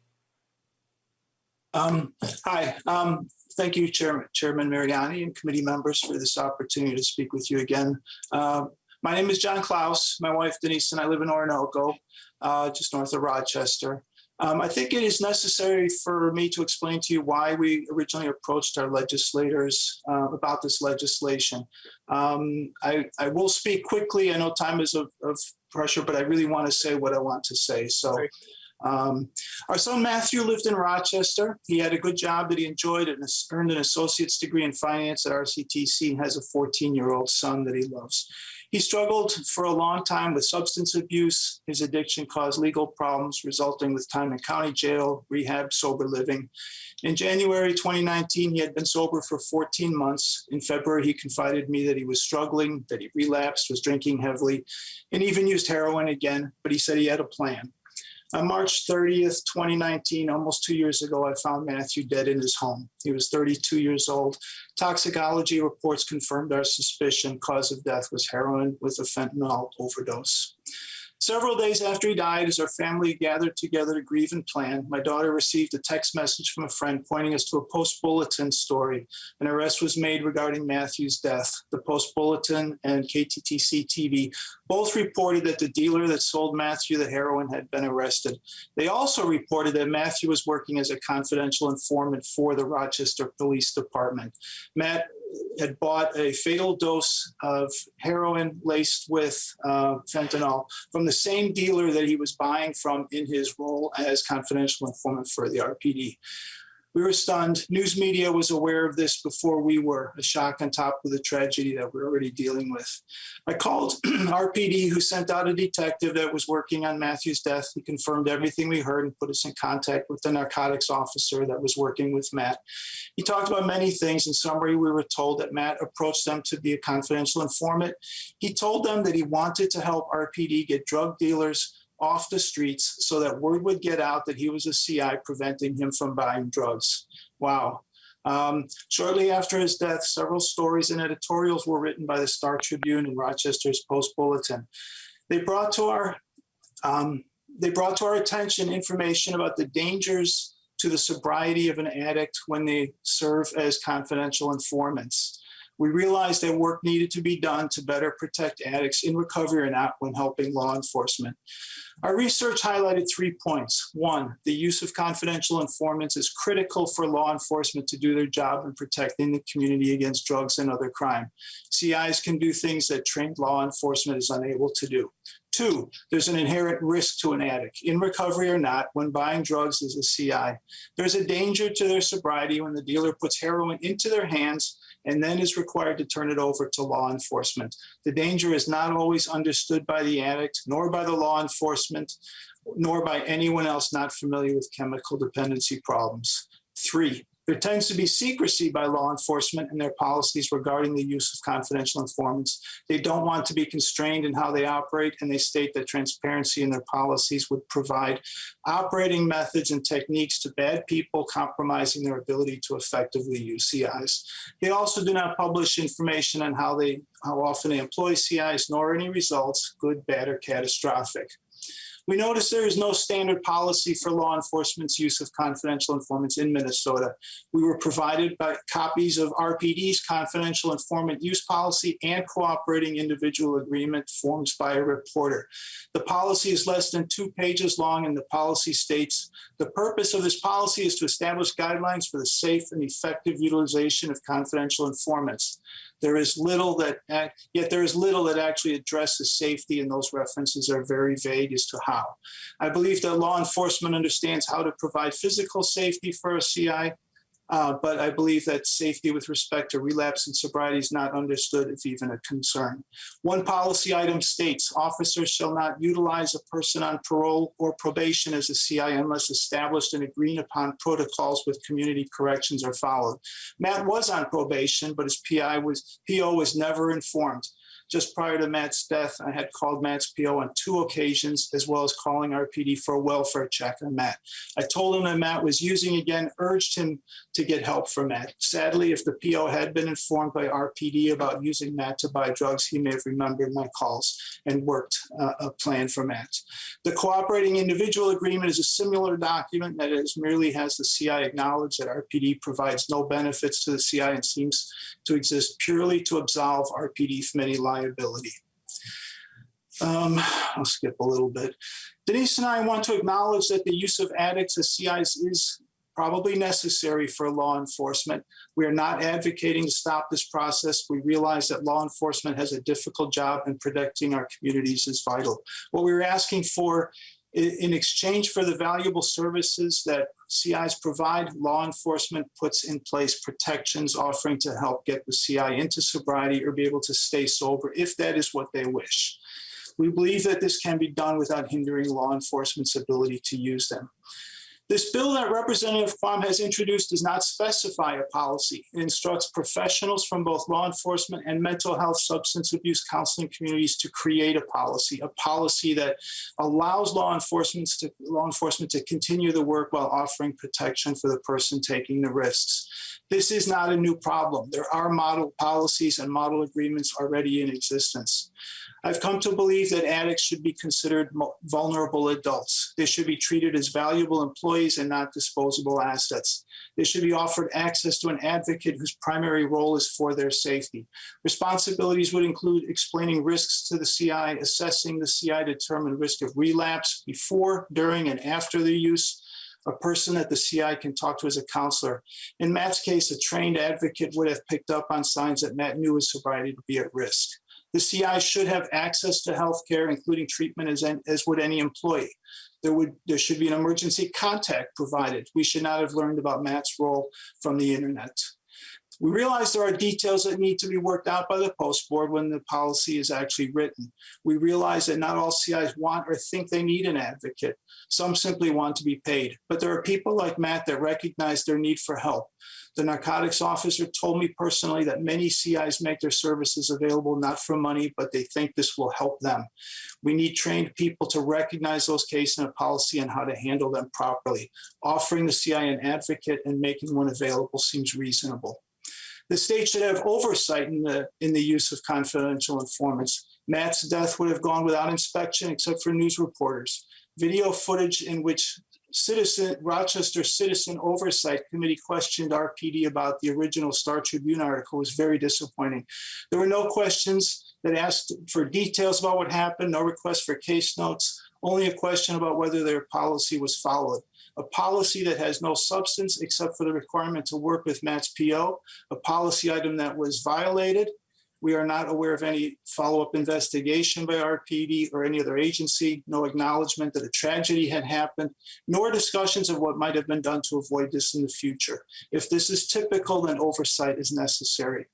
Hi, thank you, Chairman Mariani and committee members, for this opportunity to speak with you again. My name is John Klaus. My wife Denise and I live in Orinoco, just north of Rochester. I think it is necessary for me to explain to you why we originally approached our legislators about this legislation. I will speak quickly. I know time is of pressure, but I really want to say what I want to say. So. Our son Matthew lived in Rochester. He had a good job that he enjoyed and earned an associate's degree in finance at RCTC and has a 14-year-old son that he loves. He struggled for a long time with substance abuse. His addiction caused legal problems, resulting with time in county jail, rehab, sober living. In January 2019, he had been sober for 14 months. In February, he confided to me that he was struggling, that he relapsed, was drinking heavily, and even used heroin again, but he said he had a plan. On March 30th, 2019, almost 2 years ago, I found Matthew dead in his home. He was 32 years old. Toxicology reports confirmed our suspicion. Cause of death was heroin with a fentanyl overdose. Several days after he died, as our family gathered together to grieve and plan, my daughter received a text message from a friend pointing us to a Post Bulletin story. An arrest was made regarding Matthew's death. The Post Bulletin and KTTC TV both reported that the dealer that sold Matthew the heroin had been arrested. They also reported that Matthew was working as a confidential informant for the Rochester Police Department. Matt had bought a fatal dose of heroin laced with fentanyl from the same dealer that he was buying from in his role as confidential informant for the RPD. We were stunned. News media was aware of this before we were, a shock on top of the tragedy that we're already dealing with. I called RPD, who sent out a detective that was working on Matthew's death. He confirmed everything we heard and put us in contact with the narcotics officer that was working with Matt. He talked about many things. In summary, we were told that Matt approached them to be a confidential informant. He told them that he wanted to help RPD get drug dealers off the streets so that word would get out that he was a CI preventing him from buying drugs. Wow. Shortly after his death, several stories and editorials were written by the Star Tribune and Rochester's Post Bulletin. They brought to our attention information about the dangers to the sobriety of an addict when they serve as confidential informants. We realized that work needed to be done to better protect addicts in recovery or not when helping law enforcement. Our research highlighted 3 points. 1, the use of confidential informants is critical for law enforcement to do their job in protecting the community against drugs and other crime. CIs can do things that trained law enforcement is unable to do. 2, there's an inherent risk to an addict, in recovery or not, when buying drugs as a CI. There's a danger to their sobriety when the dealer puts heroin into their hands and then is required to turn it over to law enforcement. The danger is not always understood by the addict, nor by the law enforcement, nor by anyone else not familiar with chemical dependency problems. 3, there tends to be secrecy by law enforcement in their policies regarding the use of confidential informants. They don't want to be constrained in how they operate, and they state that transparency in their policies would provide operating methods and techniques to bad people, compromising their ability to effectively use CIs. They also do not publish information on how often they employ CIs, nor any results, good, bad, or catastrophic. We noticed there is no standard policy for law enforcement's use of confidential informants in Minnesota. We were provided by copies of RPD's confidential informant use policy and cooperating individual agreement forms by a reporter. The policy is less than 2 pages long, and the policy states, the purpose of this policy is to establish guidelines for the safe and effective utilization of confidential informants. There is little that actually addresses safety, and those references are very vague as to how. I believe that law enforcement understands how to provide physical safety for a CI, but I believe that safety with respect to relapse and sobriety is not understood, if even a concern. One policy item states, officers shall not utilize a person on parole or probation as a CI unless established and agreed upon protocols with community corrections are followed. Matt was on probation, but his PO was never informed. Just prior to Matt's death, I had called Matt's PO on 2 occasions, as well as calling RPD for a welfare check on Matt. I told him that Matt was using again, urged him to get help from Matt. Sadly, if the PO had been informed by RPD about using Matt to buy drugs, he may have remembered my calls and worked a plan for Matt. The cooperating individual agreement is a similar document that merely has the CI acknowledge that RPD provides no benefits to the CI and seems to exist purely to absolve RPD from any liability. I'll skip a little bit. Denise and I want to acknowledge that the use of addicts as CIs is probably necessary for law enforcement. We are not advocating to stop this process. We realize that law enforcement has a difficult job and protecting our communities is vital. What we're asking for in exchange for the valuable services that CIs provide, law enforcement puts in place protections offering to help get the CI into sobriety or be able to stay sober if that is what they wish. We believe that this can be done without hindering law enforcement's ability to use them. This bill that Representative Quam has introduced does not specify a policy. It instructs professionals from both law enforcement and mental health substance abuse counseling communities to create a policy that allows law enforcement to continue the work while offering protection for the person taking the risks. This is not a new problem. There are model policies and model agreements already in existence. I've come to believe that addicts should be considered vulnerable adults. They should be treated as valuable employees and not disposable assets. They should be offered access to an advocate whose primary role is for their safety. Responsibilities would include explaining risks to the CI, assessing the CI to determine risk of relapse before, during, and after the use. A person that the CI can talk to as a counselor. In Matt's case, a trained advocate would have picked up on signs that Matt knew his sobriety would be at risk. The CI should have access to health care, including treatment as would any employee. There should be an emergency contact provided. We should not have learned about Matt's role from the internet. We realize there are details that need to be worked out by the post board when the policy is actually written. We realize that not all CIs want or think they need an advocate. Some simply want to be paid. But there are people like Matt that recognize their need for help. The narcotics officer told me personally that many CIs make their services available not for money, but they think this will help them. We need trained people to recognize those cases in a policy and how to handle them properly. Offering the CI an advocate and making one available seems reasonable. The state should have oversight in the use of confidential informants. Matt's death would have gone without inspection except for news reporters. Video footage in which Rochester Citizen Oversight Committee questioned RPD about the original Star Tribune article was very disappointing. There were no questions that asked for details about what happened, no request for case notes, only a question about whether their policy was followed. A policy that has no substance except for the requirement to work with Matt's PO, a policy item that was violated. We are not aware of any follow-up investigation by RPD or any other agency, no acknowledgement that a tragedy had happened, nor discussions of what might have been done to avoid this in the future. If this is typical, then oversight is necessary.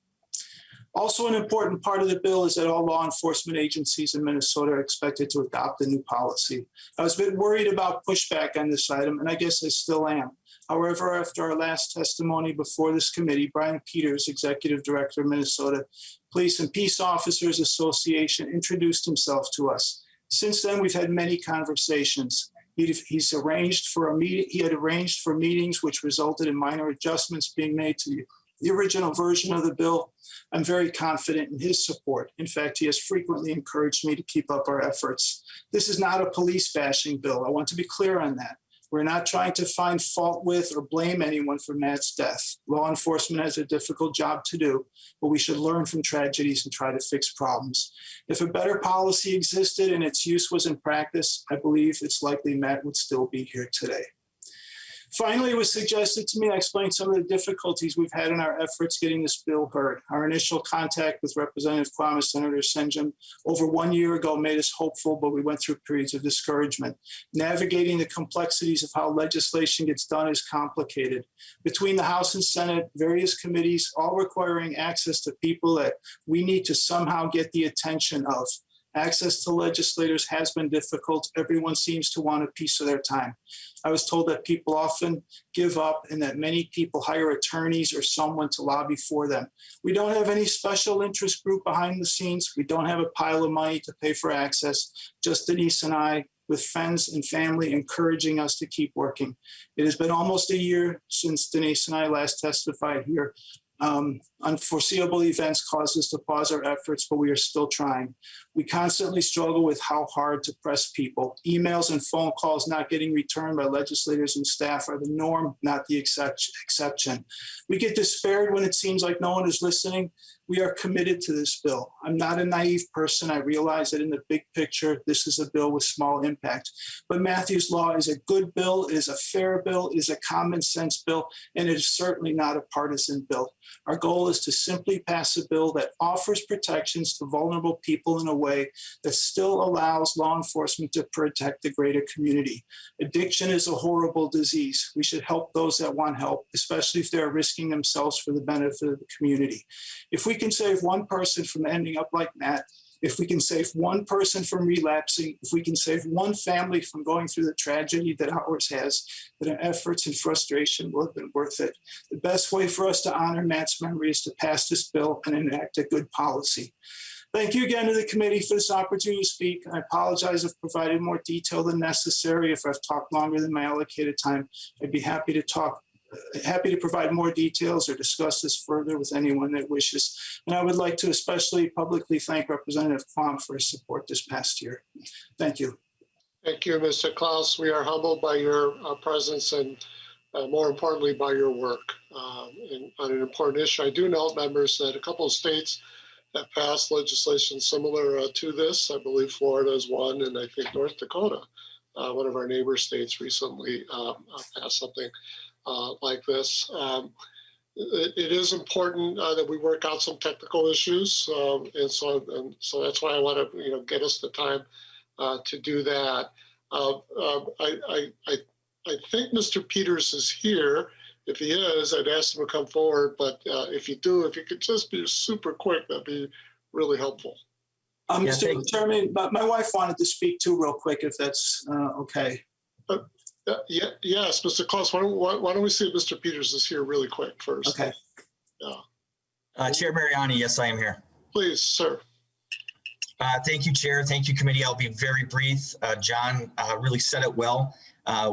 Also, an important part of the bill is that all law enforcement agencies in Minnesota are expected to adopt the new policy. I was a bit worried about pushback on this item, and I guess I still am. However, after our last testimony before this committee, Brian Peters, Executive Director of Minnesota Police and Peace Officers Association, introduced himself to us. Since then, we've had many conversations. He had arranged for meetings which resulted in minor adjustments being made to the original version of the bill. I'm very confident in his support. In fact, he has frequently encouraged me to keep up our efforts. This is not a police bashing bill. I want to be clear on that. We're not trying to find fault with or blame anyone for Matt's death. Law enforcement has a difficult job to do, but we should learn from tragedies and try to fix problems. If a better policy existed and its use was in practice, I believe it's likely Matt would still be here today. Finally, it was suggested to me I explained some of the difficulties we've had in our efforts getting this bill heard. Our initial contact with Representative Quam and Senator Senjum over 1 year ago made us hopeful, but we went through periods of discouragement. Navigating the complexities of how legislation gets done is complicated. Between the House and Senate, various committees, all requiring access to people that we need to somehow get the attention of. Access to legislators has been difficult. Everyone seems to want a piece of their time. I was told that people often give up and that many people hire attorneys or someone to lobby for them. We don't have any special interest group behind the scenes. We don't have a pile of money to pay for access. Just Denise and I, with friends and family encouraging us to keep working. It has been almost a year since Denise and I last testified here. Unforeseeable events caused us to pause our efforts, but we are still trying. We constantly struggle with how hard to press people. Emails and phone calls not getting returned by legislators and staff are the norm, not the exception. We get despaired when it seems like no one is listening. We are committed to this bill. I'm not a naive person. I realize that in the big picture, this is a bill with small impact. But Matthew's Law is a good bill, it is a fair bill, it is a common sense bill, and it is certainly not a partisan bill. Our goal is to simply pass a bill that offers protections to vulnerable people in a way that still allows law enforcement to protect the greater community. Addiction is a horrible disease. We should help those that want help, especially if they're risking themselves for the benefit of the community. If we can save one person from ending up like Matt, if we can save one person from relapsing, if we can save one family from going through the tragedy that ours has, then our efforts and frustration will have been worth it. The best way for us to honor Matt's memory is to pass this bill and enact a good policy. Thank you again to the committee for this opportunity to speak. I apologize if I've provided more detail than necessary. If I've talked longer than my allocated time, I'd be happy to talk happy to provide more details or discuss this further with anyone that wishes. And I would like to especially publicly thank Representative Quam for his support this past year. Thank you. Thank you, Mr. Klaus. We are humbled by your presence and more importantly, by your work on an important issue. I do note, members, that a couple of states have passed legislation similar to this. I believe Florida is one, and I think North Dakota, one of our neighbor states, recently passed something like this. It is important that we work out some technical issues, and so that's why I want to get us the time to do that. I think Mr. Peters is here. If he is, I'd ask him to come forward. But if you could just be super quick, that'd be really helpful. Mr. Chairman, my wife wanted to speak too real quick, if that's okay. Yes, Mr. Klaus, why don't we see if Mr. Peters is here really quick first? Okay. Yeah. Chair Mariani, yes, I am here. Please, sir. Thank you, Chair. Thank you, committee. I'll be very brief. John really said it well.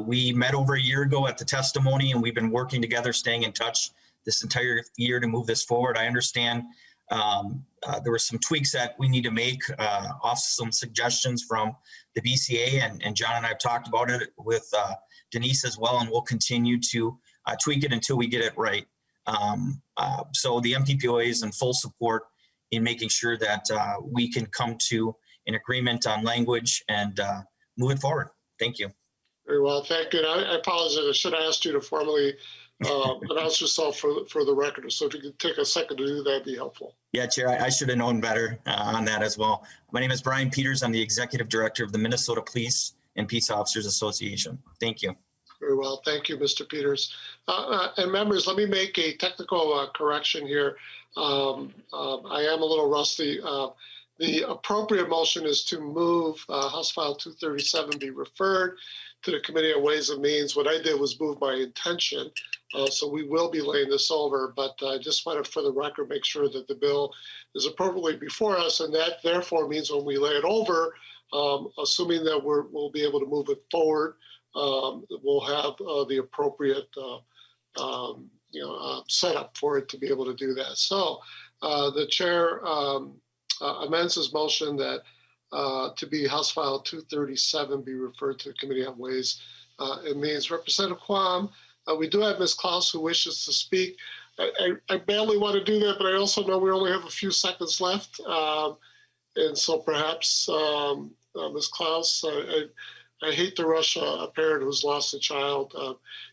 We met over a year ago at the testimony, and we've been working together, staying in touch this entire year to move this forward. I understand there were some tweaks that we need to make off some suggestions from the BCA, and John and I have talked about it with Denise as well, and we'll continue to tweak it until we get it right. So the MPPOA is in full support in making sure that we can come to an agreement on language and move it forward. Thank you. Very well, thank you. I apologize. I should have asked you to formally announce yourself for the record. So if you could take a second to do that, that'd be helpful. Yeah, Chair, I should have known better on that as well. My name is Brian Peters. I'm the Executive Director of the Minnesota Police and Peace Officers Association. Thank you. Very well, thank you, Mr. Peters. And members, let me make a technical correction here. I am a little rusty. The appropriate motion is to move House File 237 be referred to the Committee on Ways and Means. What I did was move my intention, so we will be laying this over, but I just wanted for the record make sure that the bill is appropriately before us, and that therefore means when we lay it over, assuming that we'll be able to move it forward, we'll have the appropriate setup for it to be able to do that. So the chair amends his motion that to be House File 237 be referred to the Committee on Ways and Means. Representative Quam, we do have Ms. Klaus who wishes to speak. I badly want to do that, but I also know we only have a few seconds left. And so perhaps, Ms. Klaus, I hate to rush a parent who's lost a child.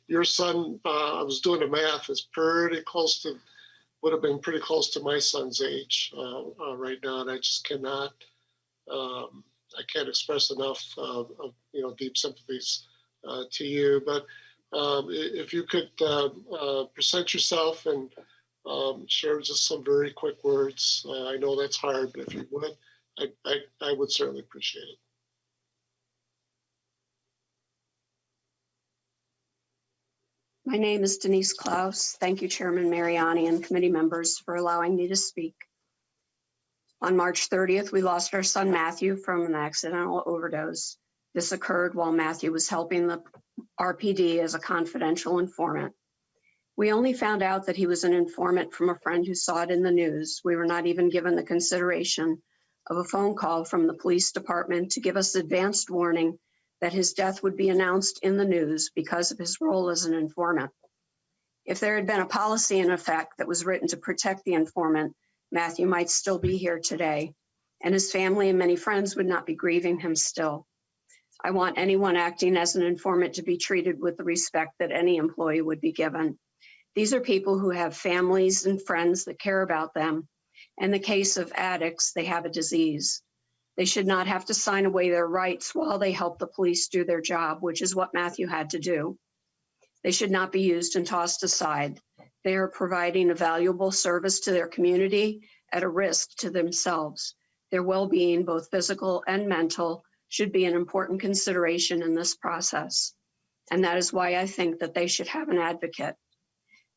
Your son, I was doing the math, is pretty close to, would have been pretty close to my son's age right now, and I just cannot, I can't express enough of deep sympathies to you. But if you could present yourself and share just some very quick words. I know that's hard, but if you would, I would certainly appreciate it. My name is Denise Klaus. Thank you, Chairman Mariani and committee members for allowing me to speak. On March 30th, we lost our son Matthew from an accidental overdose. This occurred while Matthew was helping the RPD as a confidential informant. We only found out that he was an informant from a friend who saw it in the news. We were not even given the consideration of a phone call from the police department to give us advanced warning that his death would be announced in the news because of his role as an informant. If there had been a policy in effect that was written to protect the informant, Matthew might still be here today, and his family and many friends would not be grieving him still. I want anyone acting as an informant to be treated with the respect that any employee would be given. These are people who have families and friends that care about them. In the case of addicts, they have a disease. They should not have to sign away their rights while they help the police do their job, which is what Matthew had to do. They should not be used and tossed aside. They are providing a valuable service to their community at a risk to themselves. Their well-being, both physical and mental, should be an important consideration in this process. And that is why I think that they should have an advocate.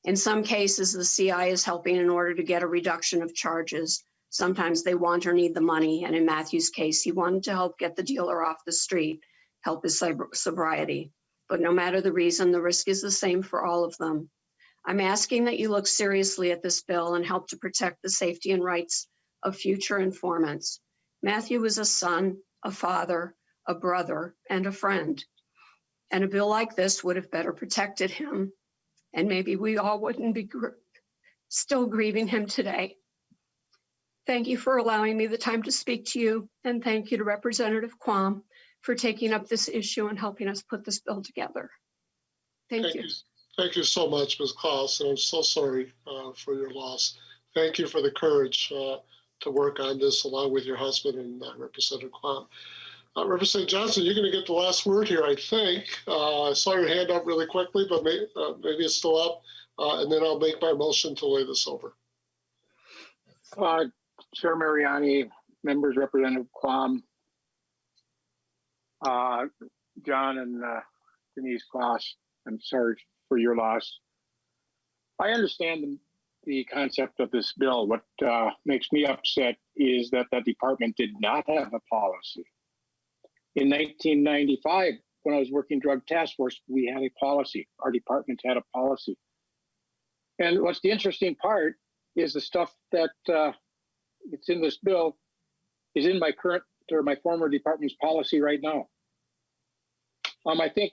In some cases, the CI is helping in order to get a reduction of charges. Sometimes they want or need the money, and in Matthew's case, he wanted to help get the dealer off the street, help his sobriety. But no matter the reason, the risk is the same for all of them. I'm asking that you look seriously at this bill and help to protect the safety and rights of future informants. Matthew was a son, a father, a brother, and a friend. And a bill like this would have better protected him. And maybe we all wouldn't be still grieving him today. Thank you for allowing me the time to speak to you. And thank you to Representative Quam for taking up this issue and helping us put this bill together. Thank you. Thank you so much, Ms. Klaus, and I'm so sorry for your loss. Thank you for the courage to work on this along with your husband and Representative Quam. Representative Johnson, you're going to get the last word here, I think. I saw your hand up really quickly, but maybe it's still up, and then I'll make my motion to lay this over. Chair Mariani, members, Representative Quam, John and Denise Klaus, I'm sorry for your loss. I understand the concept of this bill. What makes me upset is that the department did not have a policy. In 1995, when I was working drug task force, we had a policy. Our department had a policy. And what's the interesting part is the stuff that it's in this bill is in my current or my former department's policy right now. I think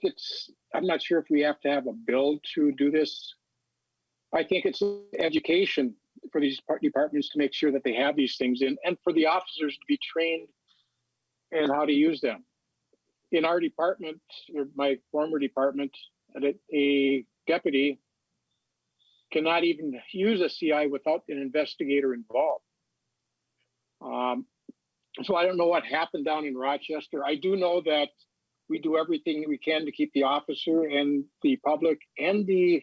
I'm not sure if we have to have a bill to do this. I think it's education for these departments to make sure that they have these things in, and for the officers to be trained in how to use them. In our department, or my former department, a deputy cannot even use a CI without an investigator involved. So I don't know what happened down in Rochester. I do know that we do everything we can to keep the officer and the public and the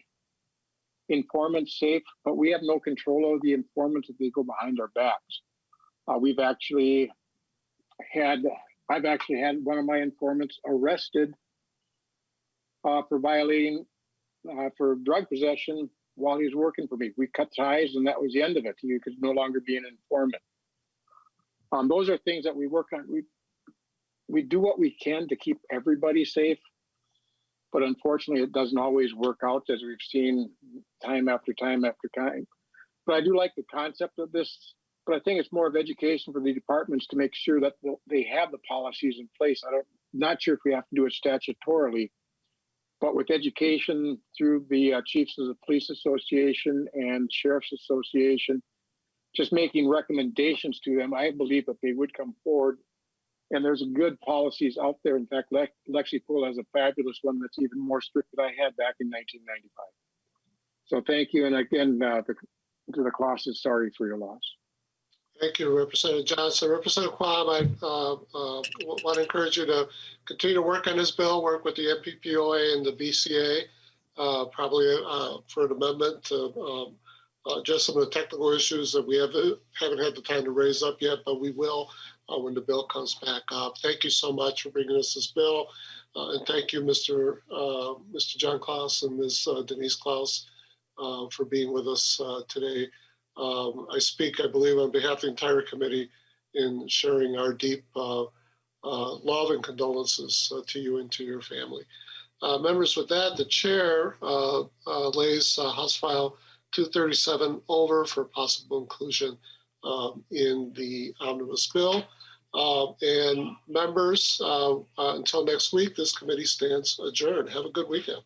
informants safe, but we have no control over the informants if they go behind our backs. I've actually had one of my informants arrested for violating for drug possession while he was working for me. We cut ties, and that was the end of it. He could no longer be an informant. Those are things that we work on. We do what we can to keep everybody safe, but unfortunately, it doesn't always work out, as we've seen time after time after time. But I do like the concept of this. But I think it's more of education for the departments to make sure that they have the policies in place. I'm not sure if we have to do it statutorily, but with education through the Chiefs of the Police Association and Sheriff's Association, just making recommendations to them, I believe that they would come forward. And there's good policies out there. In fact, Lexi Pool has a fabulous one that's even more strict than I had back in 1995. So thank you. And again, to the Clauses, sorry for your loss. Thank you, Representative Johnson. Representative Quam, I want to encourage you to continue to work on this bill, work with the MPPOA and the BCA, probably for an amendment to just some of the technical issues that we haven't had the time to raise up yet, but we will when the bill comes back up. Thank you so much for bringing us this bill. And thank you, Mr. John Klaus and Ms. Denise Klaus, for being with us today. I speak, I believe, on behalf of the entire committee in sharing our deep love and condolences to you and to your family. Members, with that, the chair lays House File 237 over for possible inclusion in the omnibus bill. And members, until next week, this committee stands adjourned. Have a good weekend.